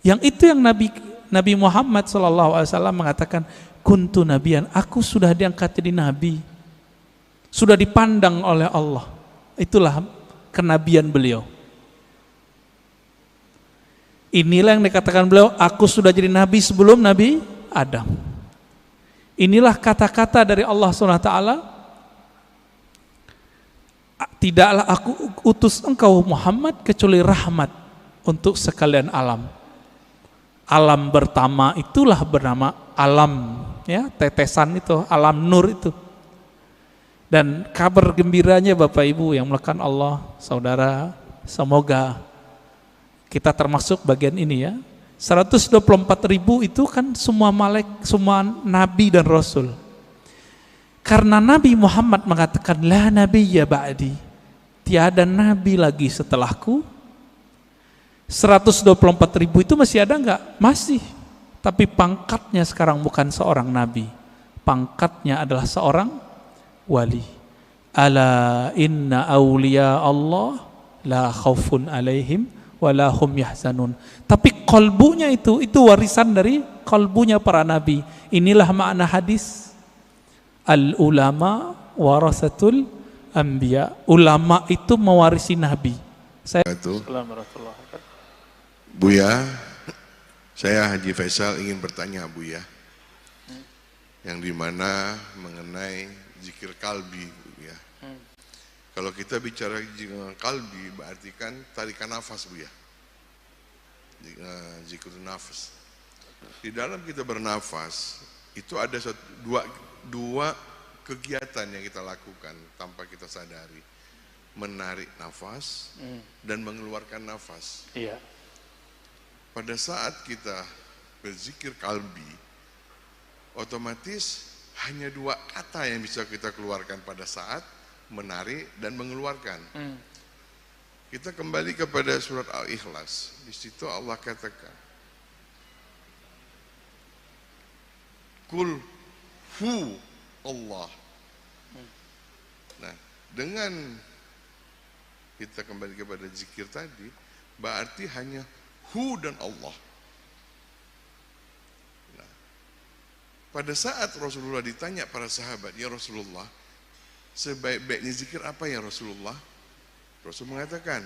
Yang itu yang Nabi Muhammad sallallahu alaihi wasallam mengatakan, kuntu nabiyan, aku sudah diangkat jadi nabi. Sudah dipandang oleh Allah. Itulah kenabian beliau. Inilah yang dikatakan beliau, aku sudah jadi nabi sebelum Nabi Adam. Inilah kata-kata dari Allah SWT, tidaklah aku utus engkau Muhammad kecuali rahmat untuk sekalian alam. Alam pertama itulah bernama alam, ya, tetesan itu, alam nur itu. Dan kabar gembiranya Bapak Ibu yang melakukan Allah, saudara, semoga kita termasuk bagian ini ya. 124.000 itu kan semua semua nabi dan rasul. Karena Nabi Muhammad mengatakan la nabiyya ba'di, tiada nabi lagi setelahku. 124.000 itu masih ada enggak? Masih. Tapi pangkatnya sekarang bukan seorang nabi. Pangkatnya adalah seorang wali. Ala inna awliya Allah la khaufun alaihim wala hum yahzanun. Tapi kalbunya itu warisan dari kalbunya para nabi. Inilah makna hadis al ulama warasatul anbiya. Ulama itu mewarisi nabi. Buya, saya Haji Faisal ingin bertanya Buya, yang dimana mengenai zikir kalbi, Buya. Kalau kita bicara kalbi, berarti kan tarikan nafas, Buya. Zikir nafas. Di dalam kita bernafas, itu ada dua kegiatan yang kita lakukan tanpa kita sadari. Menarik nafas dan mengeluarkan nafas. Iya. Pada saat kita berzikir kalbi, otomatis hanya dua kata yang bisa kita keluarkan pada saat menarik dan mengeluarkan. Kita kembali kepada surat Al-Ikhlas. Di situ Allah katakan, Kul hu Allah. Nah, dengan kita kembali kepada zikir tadi, berarti hanya hu dan Allah. Nah, pada saat Rasulullah ditanya para sahabat, ya Rasulullah, sebaik-baiknya zikir apa ya Rasulullah? Rasul mengatakan,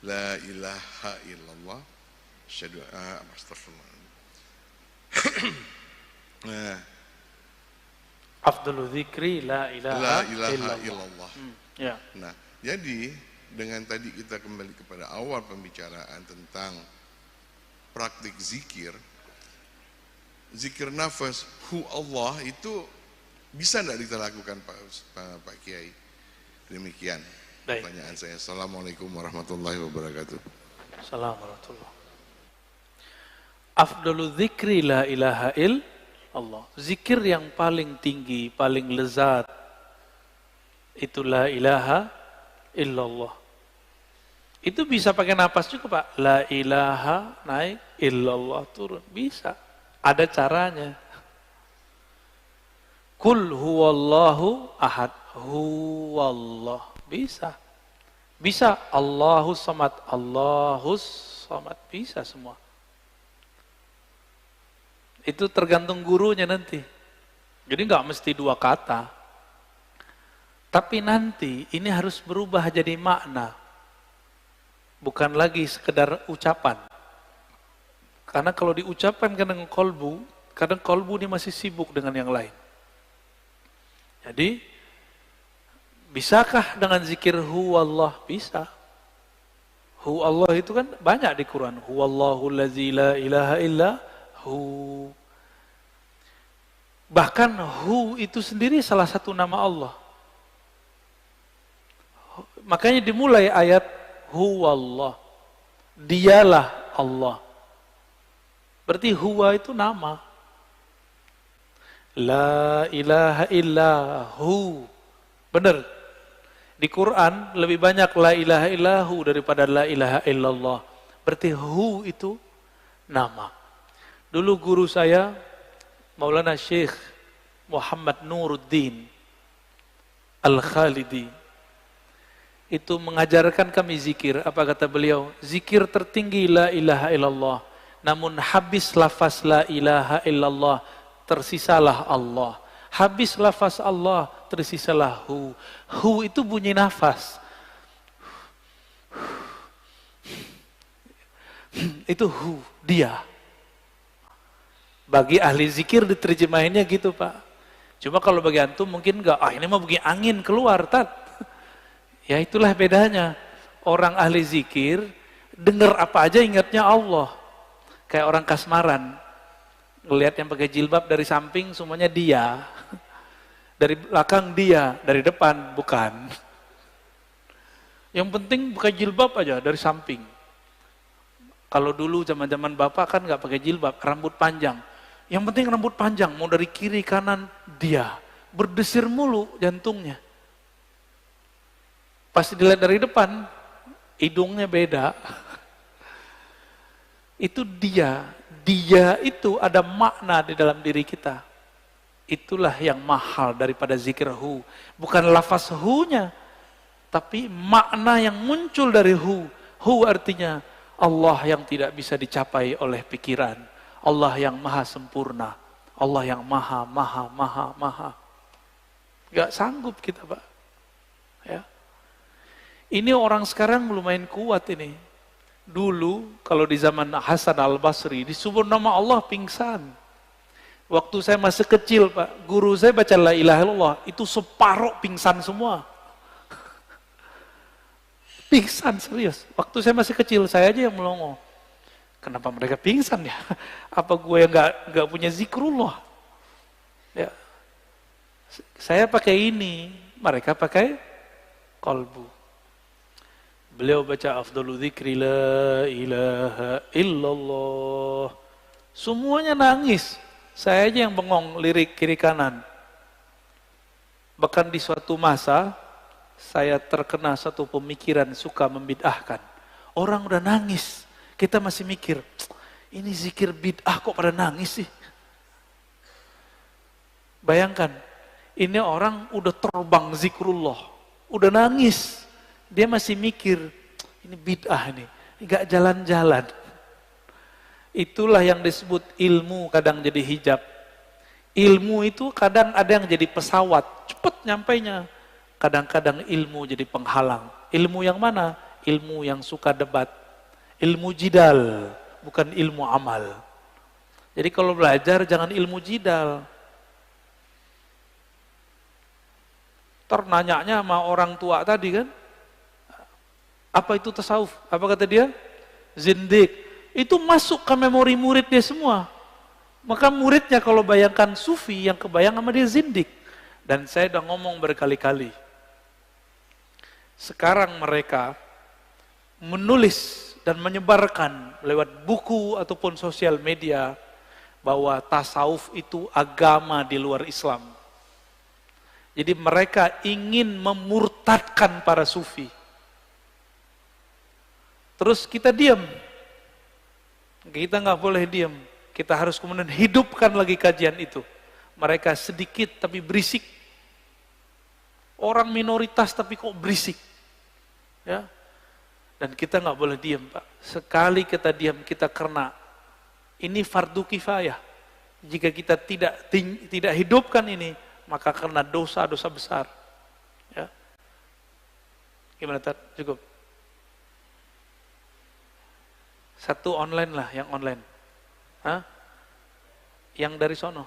La ilaha illallah, asyhadu astagfirullah. Nah, Afdhalu dzikri la ilaha illallah. Ya. Nah, jadi dengan tadi kita kembali kepada awal pembicaraan tentang praktik zikir, zikir nafas hu Allah itu bisa tidak kita lakukan Pak Kiai? Demikian pertanyaan saya. Assalamualaikum warahmatullahi wabarakatuh. Assalamualaikum. Afdalu dzikri la ilaha illallah. Zikir yang paling tinggi, paling lezat itu la ilaha illallah. Itu bisa pakai napas juga Pak. La ilaha naik, illallah turun. Bisa. Ada caranya. Kul huwallahu ahad. Huwallah. Bisa. Bisa. Allahus samad. Allahus samad. Bisa semua. Itu tergantung gurunya nanti. Jadi nggak mesti dua kata. Tapi nanti ini harus berubah jadi makna. Bukan lagi sekedar ucapan. Karena kalau diucapkan kadang kolbu ini masih sibuk dengan yang lain. Jadi, bisakah dengan zikir huwallah? Bisa. Huwallah itu kan banyak di Quran. Huwallahu lazi la ilaha illa hu. Bahkan hu itu sendiri salah satu nama Allah. Makanya dimulai ayat huwallah. Dialah Allah. Berarti huwa itu nama. La ilaha illahu. Benar. Di Quran lebih banyak la ilaha illahu daripada la ilaha illallah. Berarti hu itu nama. Dulu guru saya Maulana Syekh Muhammad Nuruddin Al-Khalidi itu mengajarkan kami zikir. Apa kata beliau? Zikir tertinggi la ilaha illallah. Namun habis lafaz la ilaha illallah tersisalah Allah. Habis lafaz Allah tersisalah hu. Hu itu bunyi nafas. Itu hu, dia. Bagi ahli zikir diterjemahinnya gitu Pak. Cuma kalau bagi antum mungkin enggak, ini mah begini angin keluar tat. Ya itulah bedanya. Orang ahli zikir dengar apa aja ingatnya Allah. Kayak orang kasmaran. Ngelihat yang pakai jilbab dari samping semuanya dia. Dari belakang dia, dari depan bukan. Yang penting pakai jilbab aja dari samping. Kalau dulu zaman-zaman Bapak kan nggak pakai jilbab, rambut panjang. Yang penting rambut panjang, mau dari kiri kanan dia. Berdesir mulu jantungnya. Pasti dilihat dari depan, hidungnya beda. Itu dia. Dia itu ada makna di dalam diri kita. Itulah yang mahal daripada zikir hu. Bukan lafaz hu-nya, tapi makna yang muncul dari hu. Hu artinya Allah yang tidak bisa dicapai oleh pikiran. Allah yang maha sempurna. Allah yang maha. Gak sanggup kita Pak. Ya. Ini orang sekarang lumayan kuat ini. Dulu kalau di zaman Hasan Al-Basri disebut nama Allah pingsan. Waktu saya masih kecil Pak, guru saya baca la ilaha illallah, itu separuh pingsan semua. Pingsan serius. Waktu saya masih kecil, saya aja yang melongo. Kenapa mereka pingsan ya? Apa gue yang nggak punya zikrullah? Ya. Saya pakai ini, mereka pakai kolbu. Beliau baca afdalu dzikri la ilaha illallah. Semuanya nangis. Saya aja yang bengong lirik kiri kanan. Bahkan di suatu masa, saya terkena satu pemikiran suka membid'ahkan. Orang udah nangis, kita masih mikir, ini zikir bid'ah kok pada nangis sih? Bayangkan, ini orang udah terbang zikrullah, udah nangis. Dia masih mikir, ini bid'ah nih, gak jalan-jalan. Itulah yang disebut ilmu kadang jadi hijab. Ilmu itu kadang ada yang jadi pesawat, cepet nyampainya. Kadang-kadang ilmu jadi penghalang. Ilmu yang mana? Ilmu yang suka debat. Ilmu jidal, bukan ilmu amal. Jadi kalau belajar jangan ilmu jidal. Nanyanya sama orang tua tadi kan, apa itu tasawuf? Apa kata dia? Zindik. Itu masuk ke memori murid dia semua. Maka muridnya kalau bayangkan sufi, yang kebayang sama dia zindik. Dan saya udah ngomong berkali-kali. Sekarang mereka menulis dan menyebarkan lewat buku ataupun sosial media bahwa tasawuf itu agama di luar Islam. Jadi mereka ingin memurtadkan para sufi. Terus kita diam. Kita nggak boleh diam. Kita harus kemudian hidupkan lagi kajian itu. Mereka sedikit tapi berisik. Orang minoritas tapi kok berisik. Ya. Dan kita nggak boleh diam, Pak. Sekali kita diam kita kena. Ini fardu kifayah. Jika kita tidak hidupkan ini, maka kena dosa-dosa besar. Ya. Gimana Tat? Cukup. Satu online lah, yang online. Hah? Yang dari sono.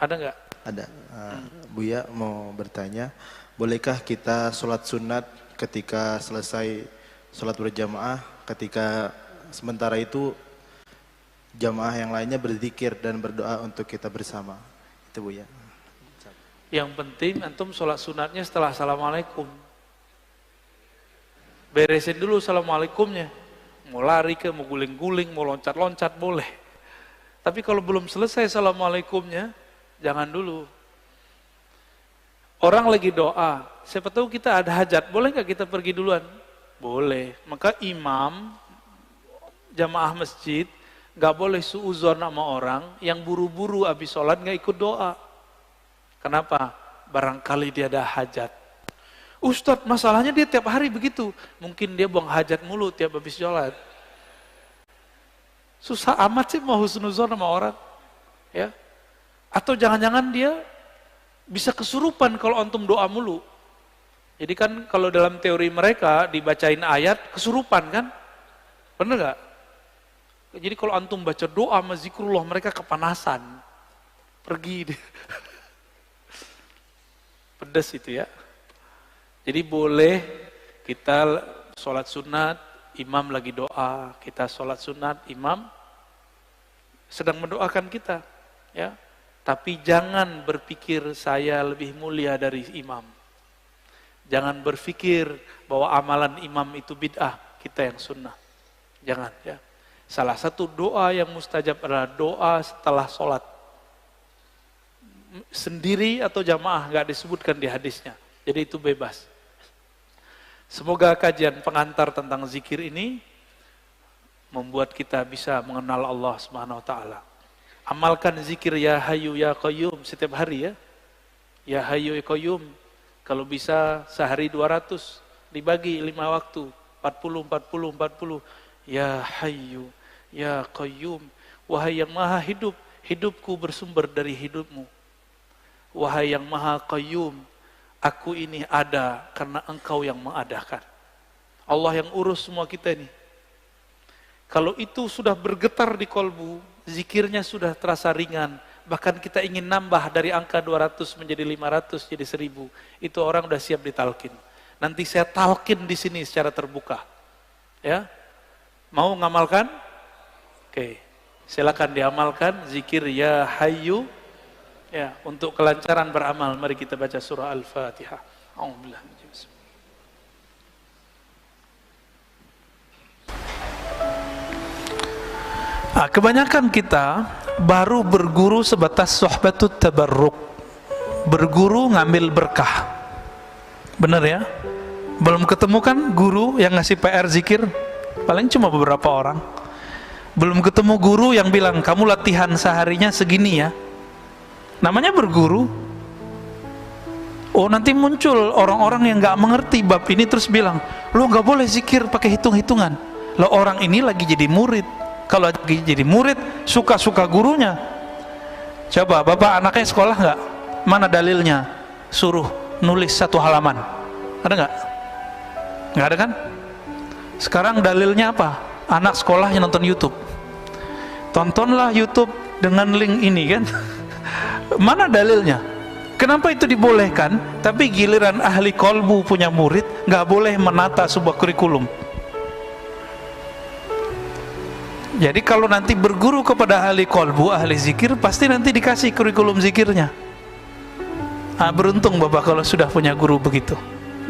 Ada nggak? Ada. Buya mau bertanya, bolehkah kita sholat sunat ketika selesai sholat berjamaah, ketika sementara itu jamaah yang lainnya berzikir dan berdoa untuk kita bersama? Itu Buya. Yang penting antum sholat sunatnya setelah assalamualaikum. Beresin dulu assalamualaikumnya. Mau lari ke, mau guling-guling, mau loncat-loncat boleh. Tapi kalau belum selesai assalamualaikumnya, jangan dulu. Orang lagi doa, siapa tahu kita ada hajat, boleh nggak kita pergi duluan? Boleh. Maka imam, jamaah masjid, nggak boleh suuzon sama orang yang buru-buru habis sholat nggak ikut doa. Kenapa? Barangkali dia ada hajat. Ustadz, masalahnya dia tiap hari begitu. Mungkin dia buang hajat mulu tiap habis sholat. Susah amat sih mau husnuzon sama orang. Ya. Atau jangan-jangan dia bisa kesurupan kalau antum doa mulu. Jadi kan kalau dalam teori mereka dibacain ayat kesurupan kan? Bener gak? Jadi kalau antum baca doa sama zikrullah mereka kepanasan. Pergi. Pedas itu ya. Jadi boleh kita sholat sunat, imam lagi doa, kita sholat sunat, imam sedang mendoakan kita, ya. Tapi jangan berpikir saya lebih mulia dari imam. Jangan berpikir bahwa amalan imam itu bid'ah, kita yang sunnah. Jangan, ya. Salah satu doa yang mustajab adalah doa setelah sholat. Sendiri atau jamaah, nggak disebutkan di hadisnya. Jadi itu bebas. Semoga kajian pengantar tentang zikir ini membuat kita bisa mengenal Allah Subhanahu wa taala. Amalkan zikir ya Hayyu ya Qayyum setiap hari ya. Ya Hayyu ya Qayyum. Kalau bisa sehari 200 dibagi 5 waktu, 40. Ya Hayyu ya Qayyum. Wahai yang Maha hidup, hidupku bersumber dari hidupmu. Wahai yang Maha Qayyum, aku ini ada karena engkau yang mengadakan. Allah yang urus semua kita ini. Kalau itu sudah bergetar di kolbu, zikirnya sudah terasa ringan, bahkan kita ingin nambah dari angka 200 menjadi 500, jadi 1000, itu orang udah siap ditalkin. Nanti saya talkin di sini secara terbuka. Ya, mau ngamalkan? Oke, silakan diamalkan zikir ya Hayyu. Ya, untuk kelancaran beramal, mari kita baca surah Al-Fatihah. A'udzubillah. Kebanyakan kita baru berguru sebatas sohbatut tabarruk, berguru ngambil berkah. Bener ya? Belum ketemu kan guru yang ngasih PR zikir? Paling cuma beberapa orang. Belum ketemu guru yang bilang kamu latihan seharinya segini ya. Namanya berguru. Oh, nanti muncul orang-orang yang gak mengerti bab ini terus bilang, lo gak boleh zikir pakai hitung-hitungan. Lo orang ini lagi jadi murid. Kalau lagi jadi murid, suka-suka gurunya. Coba bapak anaknya sekolah gak? Mana dalilnya? Suruh nulis 1 halaman. Ada gak? Gak ada kan? Sekarang dalilnya apa? Anak sekolahnya nonton YouTube. Tontonlah YouTube dengan link ini kan. Mana dalilnya? Kenapa itu dibolehkan? Tapi giliran ahli kolbu punya murid gak boleh menata sebuah kurikulum. Jadi kalau nanti berguru kepada ahli kolbu, ahli zikir, pasti nanti dikasih kurikulum zikirnya. Beruntung bapak kalau sudah punya guru begitu.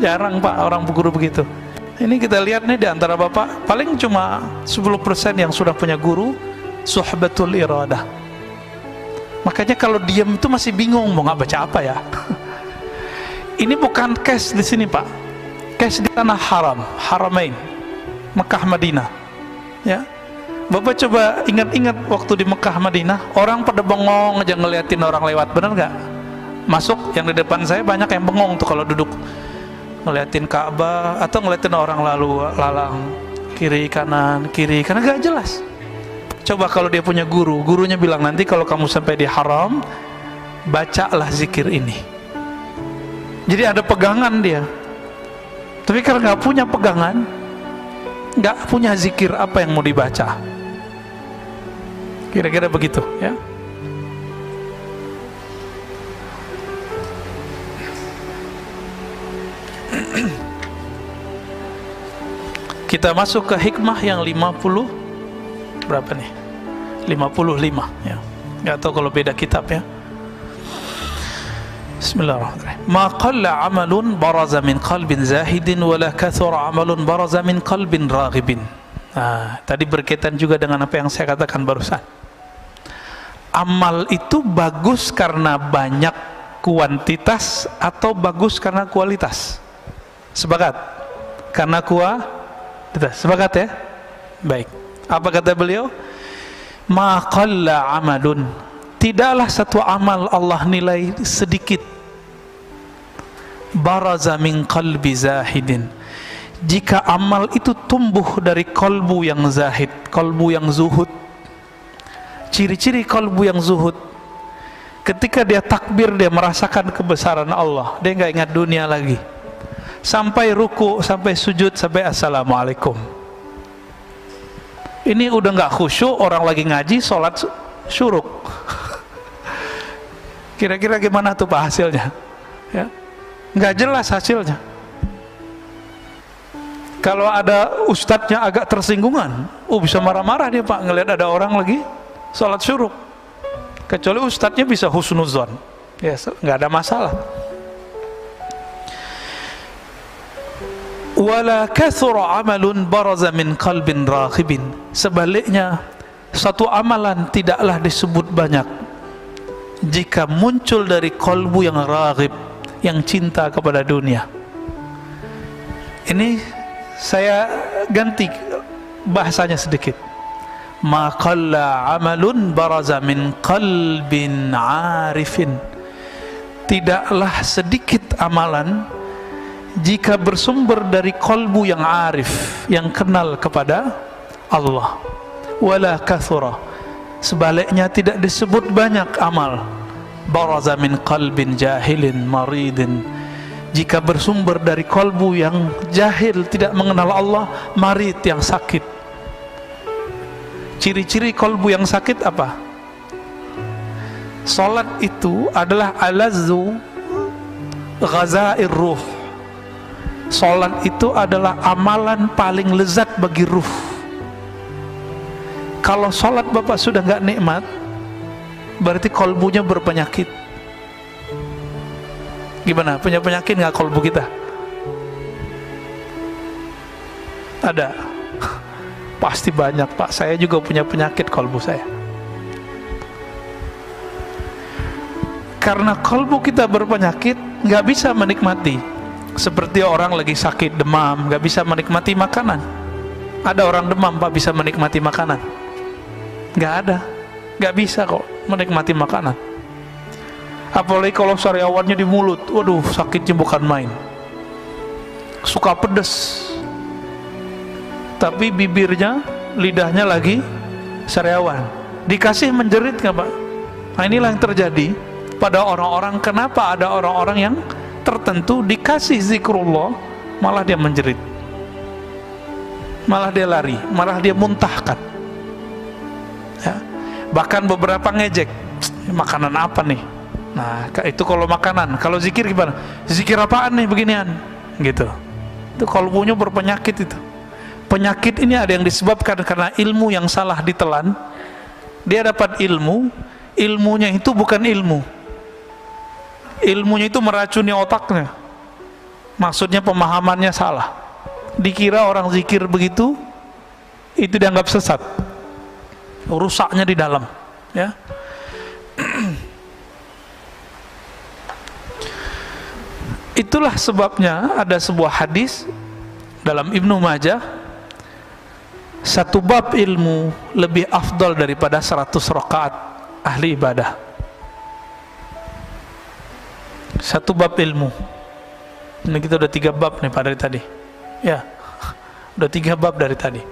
Jarang pak orang guru begitu. Ini kita lihat nih di antara bapak paling cuma 10% yang sudah punya guru suhbatul iradah. Makanya kalau diam itu masih bingung mau nggak baca apa ya. Ini bukan cash di sini pak, cash di tanah haram, haramain, Mekah Madinah. Ya, bapak coba ingat-ingat waktu di Mekah Madinah, orang pada bengong aja ngeliatin orang lewat, bener nggak? Masuk yang di depan saya banyak yang bengong tuh kalau duduk ngeliatin Ka'bah atau ngeliatin orang lalu lalang kiri kanan gak jelas. Coba kalau dia punya guru, gurunya bilang nanti kalau kamu sampai di haram, bacalah zikir ini. Jadi ada pegangan dia. Tapi kalau nggak punya pegangan, nggak punya zikir, apa yang mau dibaca? Kira-kira begitu ya. Kita masuk ke hikmah yang 50 berapa nih? 55 ya. Enggak tahu kalau beda kitab ya. Bismillahirrahmanirrahim. Ma qalla 'amalun baraza min qalbin zahidin wa la kathura 'amalun baraza min qalbin raghibin. Tadi berkaitan juga dengan apa yang saya katakan barusan. Amal itu bagus karena banyak kuantitas atau bagus karena kualitas? Sepakat? Karena kualitas. Sepakat ya? Baik. Apa kata beliau? Ma qalla amalun, tidaklah satu amal Allah nilai sedikit. Baraza min qalbi zahidin, jika amal itu tumbuh dari kolbu yang zahid, kolbu yang zuhud. Ciri-ciri kolbu yang zuhud, ketika dia takbir dia merasakan kebesaran Allah, dia nggak ingat dunia lagi. Sampai ruku, sampai sujud, sampai assalamualaikum. Ini udah nggak khusyuk, orang lagi ngaji, sholat syuruk. Kira-kira gimana tuh pak hasilnya? Ya, nggak jelas hasilnya. Kalau ada ustadznya agak tersinggungan, bisa marah-marah dia pak ngelihat ada orang lagi sholat syuruk. Kecuali ustadznya bisa husnuzon, ya nggak ada masalah. Wala kathura amalun baraza min qalbin raghibin, sebaliknya satu amalan tidaklah disebut banyak jika muncul dari kolbu yang raghib, yang cinta kepada dunia. Ini saya ganti bahasanya sedikit. Ma qalla amalun baraza min qalbin arifin, tidaklah sedikit amalan jika bersumber dari kolbu yang arif, yang kenal kepada Allah. Wala kathura, sebaliknya tidak disebut banyak amal baraza min qalbin jahilin maridin, jika bersumber dari kolbu yang jahil, tidak mengenal Allah, marid, yang sakit. Ciri-ciri kolbu yang sakit apa? Salat itu adalah alazzu ghazair ruh. Salat itu adalah amalan paling lezat bagi ruh. Kalau salat bapak sudah nggak nikmat, berarti kolbunya berpenyakit. Gimana? Punya penyakit nggak kolbu kita? Ada? Pasti banyak pak. Saya juga punya penyakit kolbu saya. Karena kalbu kita berpenyakit, nggak bisa menikmati. Seperti orang lagi sakit demam, nggak bisa menikmati makanan. Ada orang demam Pak bisa menikmati makanan? Nggak ada, nggak bisa kok menikmati makanan. Apalagi kalau sariawannya di mulut, waduh sakitnya bukan main. Suka pedes, tapi bibirnya, lidahnya lagi sariawan. Dikasih menjerit nggak Pak? Nah inilah yang terjadi pada orang-orang. Kenapa ada orang-orang yang tertentu dikasih zikrullah malah dia menjerit, malah dia lari, malah dia muntahkan ya. Bahkan beberapa ngejek, makanan apa nih? Nah itu kalau makanan. Kalau zikir gimana? Zikir apaan nih beginian gitu. Itu kalau punya berpenyakit. Itu penyakit ini ada yang disebabkan karena ilmu yang salah ditelan. Dia dapat ilmu, ilmunya itu bukan ilmu, ilmunya itu meracuni otaknya. Maksudnya pemahamannya salah. Dikira orang zikir begitu itu dianggap sesat, rusaknya di dalam ya. Itulah sebabnya ada sebuah hadis dalam Ibnu Majah, satu bab ilmu lebih afdal daripada 100 rakaat ahli ibadah. Satu bab ilmu. Ini kita udah 3 bab nih Pak dari tadi. Ya, udah 3 bab dari tadi.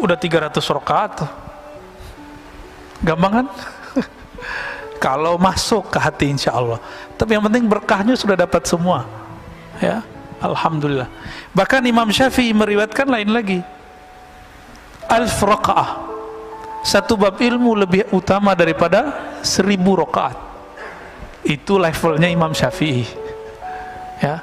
Udah 300 rakaat tuh. Gampang kan? Kalau masuk ke hati insya Allah. Tapi yang penting berkahnya sudah dapat semua. Ya, alhamdulillah. Bahkan Imam Syafi'i meriwayatkan lain lagi. 1000 rakaah. Satu bab ilmu lebih utama daripada 1000 rakaat. Itu levelnya Imam Syafi'i. Ya.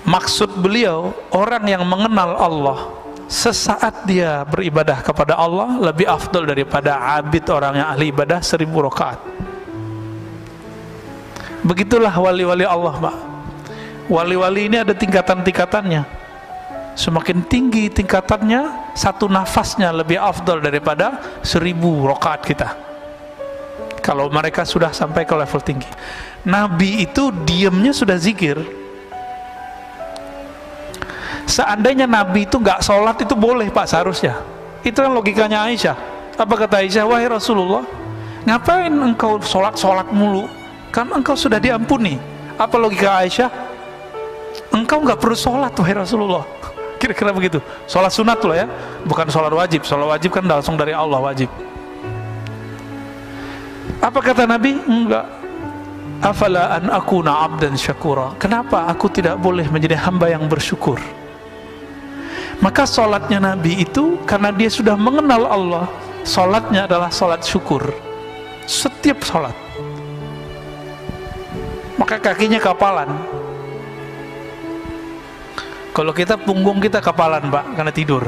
Maksud beliau, orang yang mengenal Allah sesaat dia beribadah kepada Allah lebih afdal daripada abid orang yang ahli ibadah 1000 rakaat. Begitulah wali-wali Allah Pak. Wali-wali ini ada tingkatan-tingkatannya. Semakin tinggi tingkatannya, satu nafasnya lebih afdal daripada 1000 rakaat kita. Kalau mereka sudah sampai ke level tinggi. Nabi itu diamnya sudah zikir. Seandainya Nabi itu nggak sholat itu boleh Pak seharusnya. Itu kan logikanya Aisyah. Apa kata Aisyah? Wahai Rasulullah, ngapain engkau sholat mulu? Kan engkau sudah diampuni. Apa logika Aisyah? Engkau nggak perlu sholat wahai Rasulullah. Kira-kira begitu. Sholat sunat loh ya, bukan sholat wajib. Sholat wajib kan langsung dari Allah wajib. Apa kata Nabi? Enggak. Afala an akuna abdan syakura. Kenapa aku tidak boleh menjadi hamba yang bersyukur? Maka sholatnya Nabi itu karena dia sudah mengenal Allah, sholatnya adalah sholat syukur. Setiap sholat. Maka kakinya kapalan. Kalau kita punggung kita kapalan Pak, karena tidur.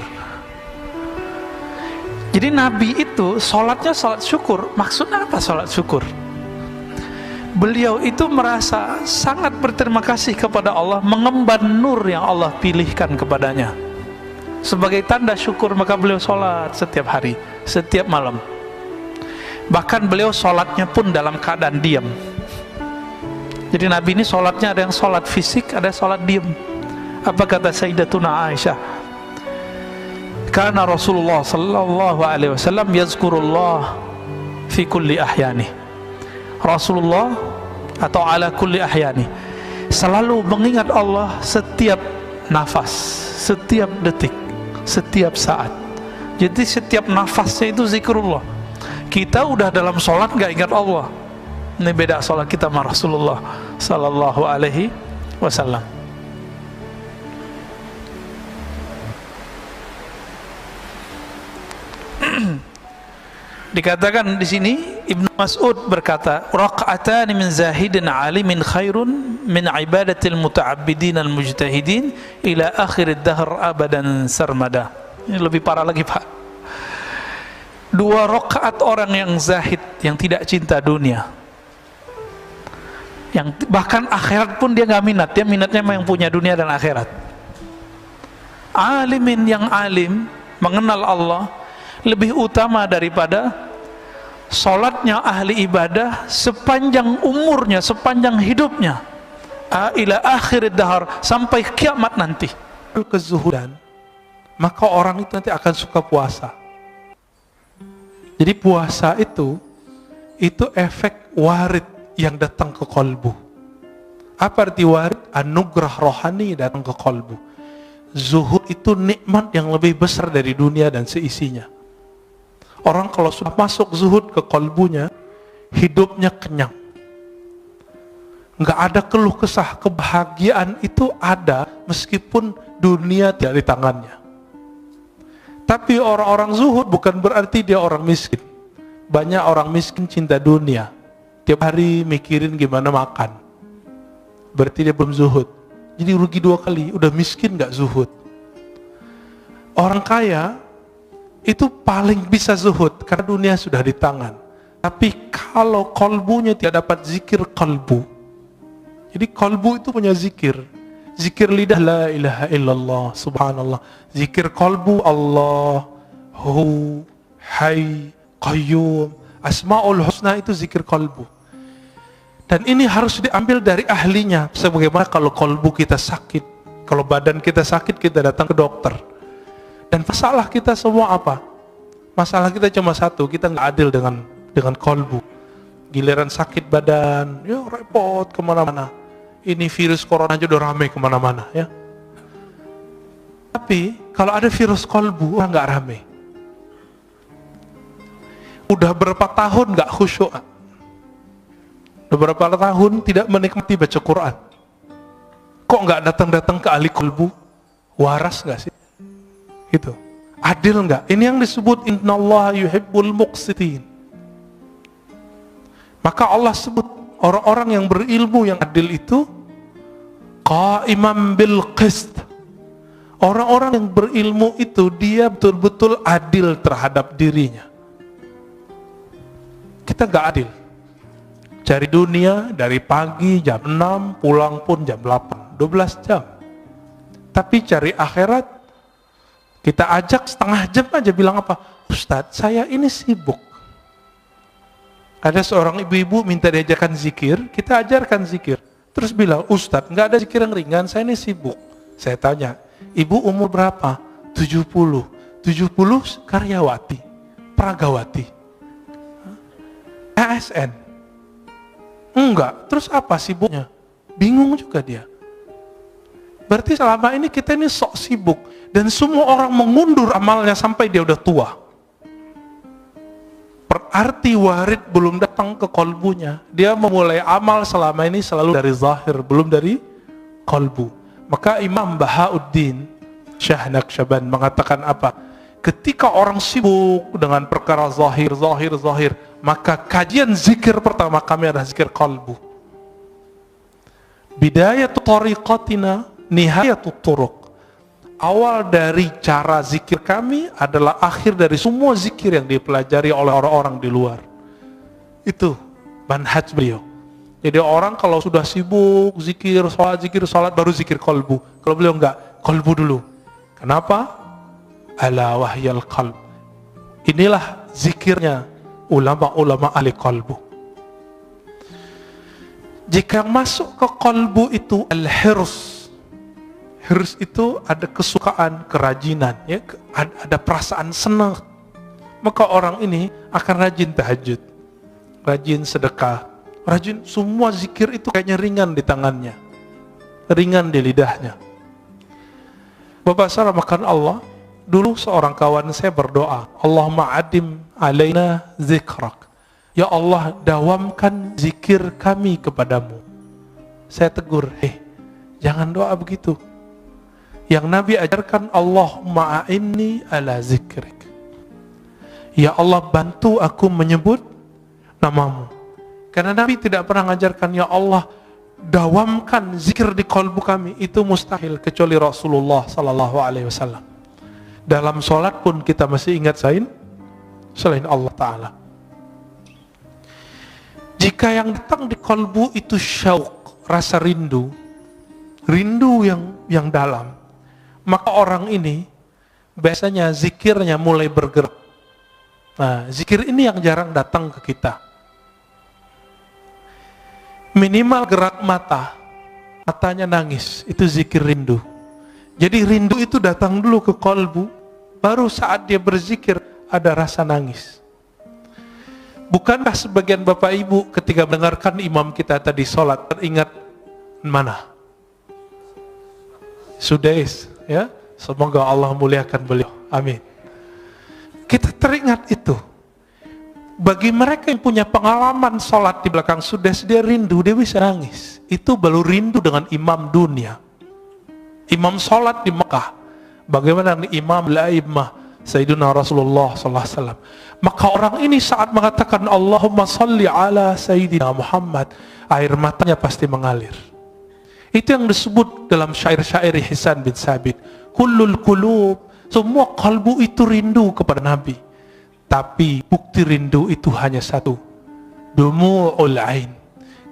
Jadi Nabi itu sholatnya sholat syukur. Maksudnya apa sholat syukur? Beliau itu merasa sangat berterima kasih kepada Allah, mengemban nur yang Allah pilihkan kepadanya. Sebagai tanda syukur maka beliau sholat setiap hari, setiap malam. Bahkan beliau sholatnya pun dalam keadaan diam. Jadi Nabi ini sholatnya ada yang sholat fisik, ada sholat diam. Apa kata Sayyidatuna Aisyah? Karena Rasulullah sallallahu alaihi wasallam yazkurullah fi kulli ahyani. Rasulullah atau ala kulli ahyani selalu mengingat Allah setiap nafas, setiap detik, setiap saat. Jadi setiap nafasnya itu zikrullah. Kita udah dalam sholat gak ingat Allah. Ini beda sholat kita sama Rasulullah sallallahu alaihi wasallam. Dikatakan di sini Ibnu Mas'ud berkata, raq'atan min zahidin alimin khairun min ibadatil muta'abbidin al-mujtahidin ila akhir ad-dahr abadan sarmada. Ini lebih parah lagi Pak. 2 rakaat orang yang zahid, yang tidak cinta dunia, yang bahkan akhirat pun dia nggak minat, dia minatnya yang punya dunia dan akhirat. Alimin yang alim, mengenal Allah, lebih utama daripada Salatnya ahli ibadah sepanjang umurnya, sepanjang hidupnya, ila akhir dahar, sampai kiamat nanti. Kezuhudan, maka orang itu nanti akan suka puasa. Jadi puasa itu efek warid yang datang ke kolbu. Apa arti warid? Anugerah rohani datang ke kolbu. Zuhud itu nikmat yang lebih besar dari dunia dan seisinya. Orang kalau sudah masuk zuhud ke kolbunya, hidupnya kenyang. Nggak ada keluh kesah, kebahagiaan itu ada meskipun dunia tidak di tangannya. Tapi orang-orang zuhud bukan berarti dia orang miskin. Banyak orang miskin cinta dunia, tiap hari mikirin gimana makan. Berarti dia belum zuhud. Jadi rugi dua kali, udah miskin nggak zuhud. Orang kaya itu paling bisa zuhud karena dunia sudah di tangan. Tapi kalau kolbunya tidak dapat zikir kolbu, jadi kolbu itu punya zikir. Zikir lidah la ilaha illallah, subhanallah. Zikir kolbu Allahu Hayy Qayyum, Asmaul Husna, itu zikir kolbu. Dan ini harus diambil dari ahlinya. Sebagaimana kalau kolbu kita sakit, kalau badan kita sakit, kita datang ke dokter. Dan masalah kita semua apa? Masalah kita cuma satu, kita nggak adil dengan kolbu. Giliran sakit badan, ya repot kemana-mana. Ini virus corona aja udah rame kemana-mana ya. Tapi kalau ada virus kolbu, orang nggak rame. Udah berapa tahun nggak khusyuk, udah berapa tahun tidak menikmati baca Quran. Kok nggak datang-datang ke ahli kolbu? Waras nggak sih? Gitu. Adil nggak? Ini yang disebut innallaha yuhibbul muqsitin. Maka Allah sebut orang-orang yang berilmu yang adil itu qa'iman bil qist. Orang-orang yang berilmu itu dia betul-betul adil terhadap dirinya. Kita nggak adil. Cari dunia dari pagi jam 6, pulang pun jam 8, 12 jam. Tapi cari akhirat, kita ajak setengah jam aja, bilang apa? Ustadz, saya ini sibuk. Ada seorang ibu-ibu minta diajarkan zikir, kita ajarkan zikir. Terus bilang, Ustadz, nggak ada zikir yang ringan, saya ini sibuk. Saya tanya, ibu umur berapa? 70. 70 karyawati, pragawati. ASN. Enggak, terus apa sibuknya? Bingung juga dia. Berarti selama ini kita ini sok sibuk. Dan semua orang mengundur amalnya sampai dia udah tua. Berarti warid belum datang ke kolbunya. Dia memulai amal selama ini selalu dari zahir, belum dari kolbu. Maka Imam Bahauddin Syah Naqsyaband mengatakan apa? Ketika orang sibuk dengan perkara zahir, maka kajian zikir pertama kami adalah zikir kolbu. Bidayatu tariqatina nihayatu turuq. Awal dari cara zikir kami adalah akhir dari semua zikir yang dipelajari oleh orang-orang di luar. Itu manhaj beliau. Jadi orang kalau sudah sibuk zikir salat baru zikir kolbu. Kalau beliau enggak, kolbu dulu. Kenapa? Ala wahyal qalb. Inilah zikirnya ulama-ulama ahli kolbu. Jika masuk ke kolbu itu al-hirs. Hirs itu ada kesukaan, kerajinan, ya, ada perasaan senang. Maka orang ini akan rajin tahajud, rajin sedekah, rajin semua zikir itu kayaknya ringan di tangannya, ringan di lidahnya. Bapak saudara makan Allah, dulu seorang kawan saya berdoa, Allahumma adim alaina zikrak. Ya Allah, dawamkan zikir kami kepadamu. Saya tegur, jangan doa begitu. Yang Nabi ajarkan, Allahumma a'inni ala zikrik. Ya Allah, bantu aku menyebut namamu. Karena Nabi tidak pernah mengajarkan, ya Allah, dawamkan zikir di kolbu kami. Itu mustahil kecuali Rasulullah sallallahu alaihi wasallam. Dalam sholat pun kita masih ingat selain Allah Ta'ala. Jika yang datang di kolbu itu syauq, rasa rindu yang dalam, maka orang ini biasanya zikirnya mulai bergerak. Nah, zikir ini yang jarang datang ke kita. Minimal gerak mata, matanya nangis, itu zikir rindu. Jadi rindu itu datang dulu ke kolbu, baru saat dia berzikir ada rasa nangis. Bukankah sebagian bapak ibu ketika mendengarkan imam kita tadi sholat teringat mana? Sudais, ya. Semoga Allah muliakan beliau. Amin. Kita teringat itu. Bagi mereka yang punya pengalaman sholat di belakang Sudais, dia rindu, dia bisa nangis. Itu baru rindu dengan imam dunia. Imam sholat di Mekah. Bagaimana imam al-a'immah Sayyidina Rasulullah SAW. Maka orang ini saat mengatakan Allahumma salli ala Sayyidina Muhammad, air matanya pasti mengalir. Itu yang disebut dalam syair-syair Hisan bin Sabit. Kullul qulub, semua kalbu itu rindu kepada Nabi. Tapi bukti rindu itu hanya satu, dumu'ul ain.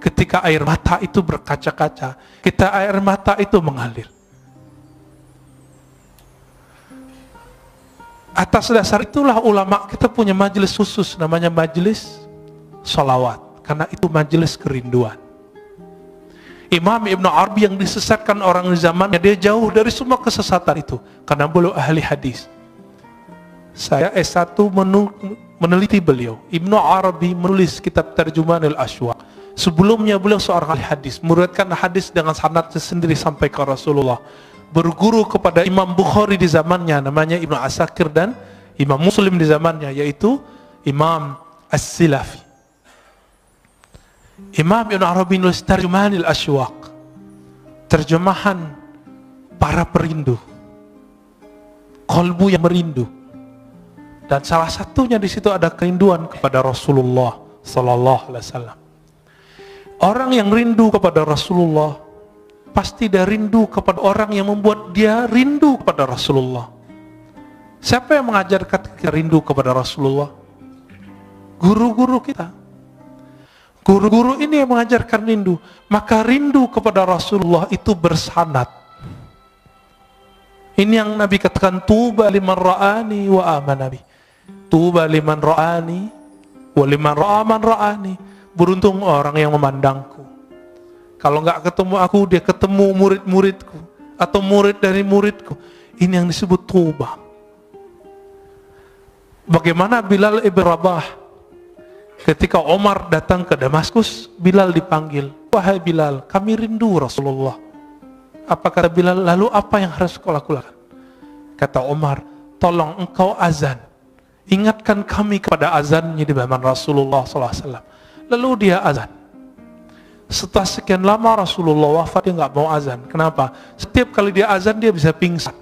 Ketika air mata itu berkaca-kaca, kita air mata itu mengalir. Atas dasar itulah ulama kita punya majelis khusus, namanya majelis sholawat, karena itu majelis kerinduan. Imam Ibn Arabi yang disesatkan orang di zamannya, dia jauh dari semua kesesatan itu, karena beliau ahli hadis. Saya S1 meneliti beliau. Ibn Arabi menulis kitab Tarjumanul Ashwaq. Sebelumnya beliau seorang ahli hadis, meruatkan hadis dengan sanadnya sendiri sampai ke Rasulullah. Berguru kepada Imam Bukhari di zamannya, namanya Ibnu Asakir, dan Imam Muslim di zamannya, yaitu Imam As-Silafi. Imam Ibn Arabi menulis Tarjumanul Ashwaq, terjemahan para perindu, kolbu yang merindu. Dan salah satunya di situ ada kerinduan kepada Rasulullah Sallallahu Alaihi Wasallam. Orang yang rindu kepada Rasulullah pasti dia rindu kepada orang yang membuat dia rindu kepada Rasulullah. Siapa yang mengajarkan kita rindu kepada Rasulullah? Guru-guru kita. Guru-guru ini yang mengajarkan rindu. Maka rindu kepada Rasulullah itu bersanad. Ini yang Nabi katakan, tuba liman ra'ani wa amana bi. Tuba liman ra'ani wa liman ra'aman ra'ani. Beruntung orang yang memandangku. Kalau nggak ketemu aku, dia ketemu murid-muridku atau murid dari muridku. Ini yang disebut tuba. Bagaimana Bilal ibn Rabah ketika Omar datang ke Damaskus, Bilal dipanggil. Wahai Bilal, kami rindu Rasulullah. Apa kata Bilal? Lalu apa yang harus kau lakukan? Kata Omar, tolong engkau azan. Ingatkan kami kepada azannya di zaman Rasulullah SAW. Lalu dia azan. Setelah sekian lama Rasulullah wafat, dia nggak mau azan. Kenapa? Setiap kali dia azan dia bisa pingsan.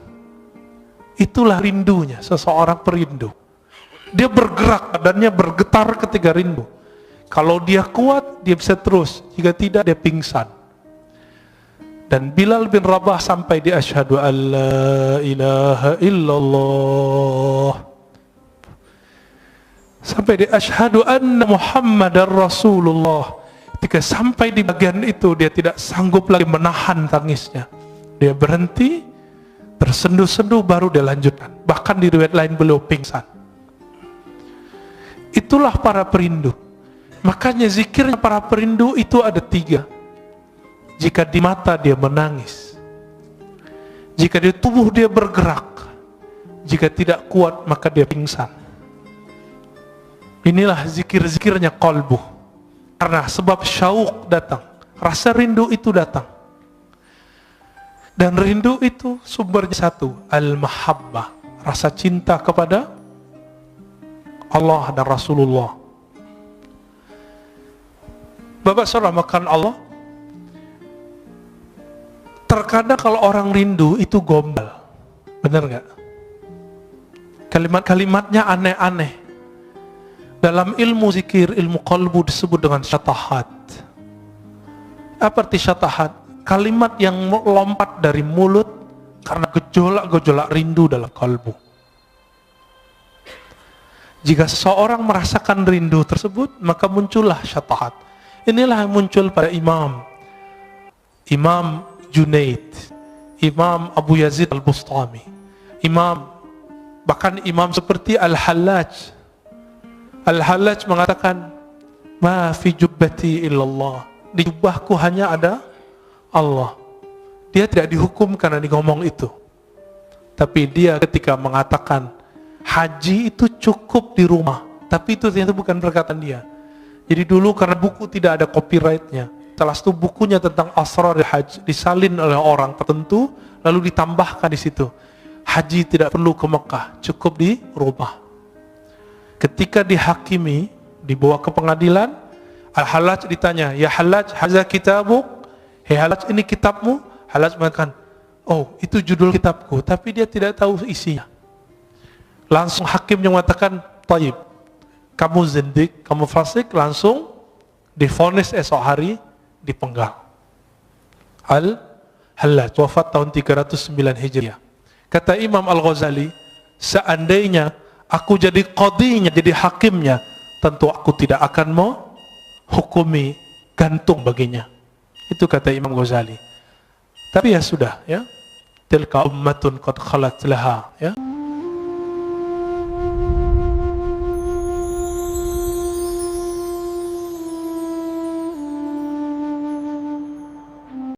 Itulah rindunya seseorang perindu. Dia bergerak, badannya bergetar ketika rindu. Kalau dia kuat, dia bisa terus. Jika tidak, dia pingsan. Dan Bilal bin Rabah sampai di asyhadu an la ilaha illallah, sampai di asyhadu anna Muhammadar Rasulullah. Ketika sampai di bagian itu, dia tidak sanggup lagi menahan tangisnya. Dia berhenti, tersenduh-senduh, baru dia lanjutkan. Bahkan di riwayat lain beliau pingsan. Itulah para perindu. Makanya zikirnya para perindu itu ada 3. Jika di mata dia menangis, jika di tubuh dia bergerak, jika tidak kuat maka dia pingsan. Inilah zikir-zikirnya qalbu. Karena sebab syauq datang, rasa rindu itu datang. Dan rindu itu sumbernya satu, al-mahabbah, rasa cinta kepada Allah dan Rasulullah. Bapak saudara makan Allah, terkadang kalau orang rindu itu gombal, benar nggak? Kalimat-kalimatnya aneh-aneh. Dalam ilmu zikir, ilmu qalbu disebut dengan syatahat. Apa arti syatahat? Kalimat yang melompat dari mulut karena gejolak-gejolak rindu dalam qalbu. Jika seseorang merasakan rindu tersebut, maka muncullah syatahat. Inilah yang muncul pada Imam Junaid, Imam Abu Yazid Al-Bustami, bahkan imam seperti Al-Hallaj, Al-Hallaj mengatakan, ma fi jubbati illallah. Di jubahku hanya ada Allah. Dia tidak dihukum karena dia ngomong itu. Tapi dia ketika mengatakan haji itu cukup di rumah, tapi itu ternyata bukan perkataan dia. Jadi dulu karena buku tidak ada copyrightnya, salah satu bukunya tentang asrar haji disalin oleh orang tertentu, lalu ditambahkan di situ, haji tidak perlu ke Mekah, cukup di rumah. Ketika dihakimi, dibawa ke pengadilan, Al-Hallaj ditanya, ya Hallaj, haza kitabuk, hei Hallaj, ini kitabmu? Hallaj mengatakan, oh itu judul kitabku, tapi dia tidak tahu isinya. Langsung hakimnya mengatakan, taib, kamu zindik, kamu fasik, langsung divonis esok hari dipenggal. Al-Hallaj wafat tahun 309 Hijriah. Kata Imam Al-Ghazali, seandainya aku jadi qadhinya, jadi hakimnya, tentu aku tidak akan menghukumi gantung baginya. Itu kata Imam Ghazali. Tapi ya sudah, ya. Tilka ummatun qad khalat laha, ya.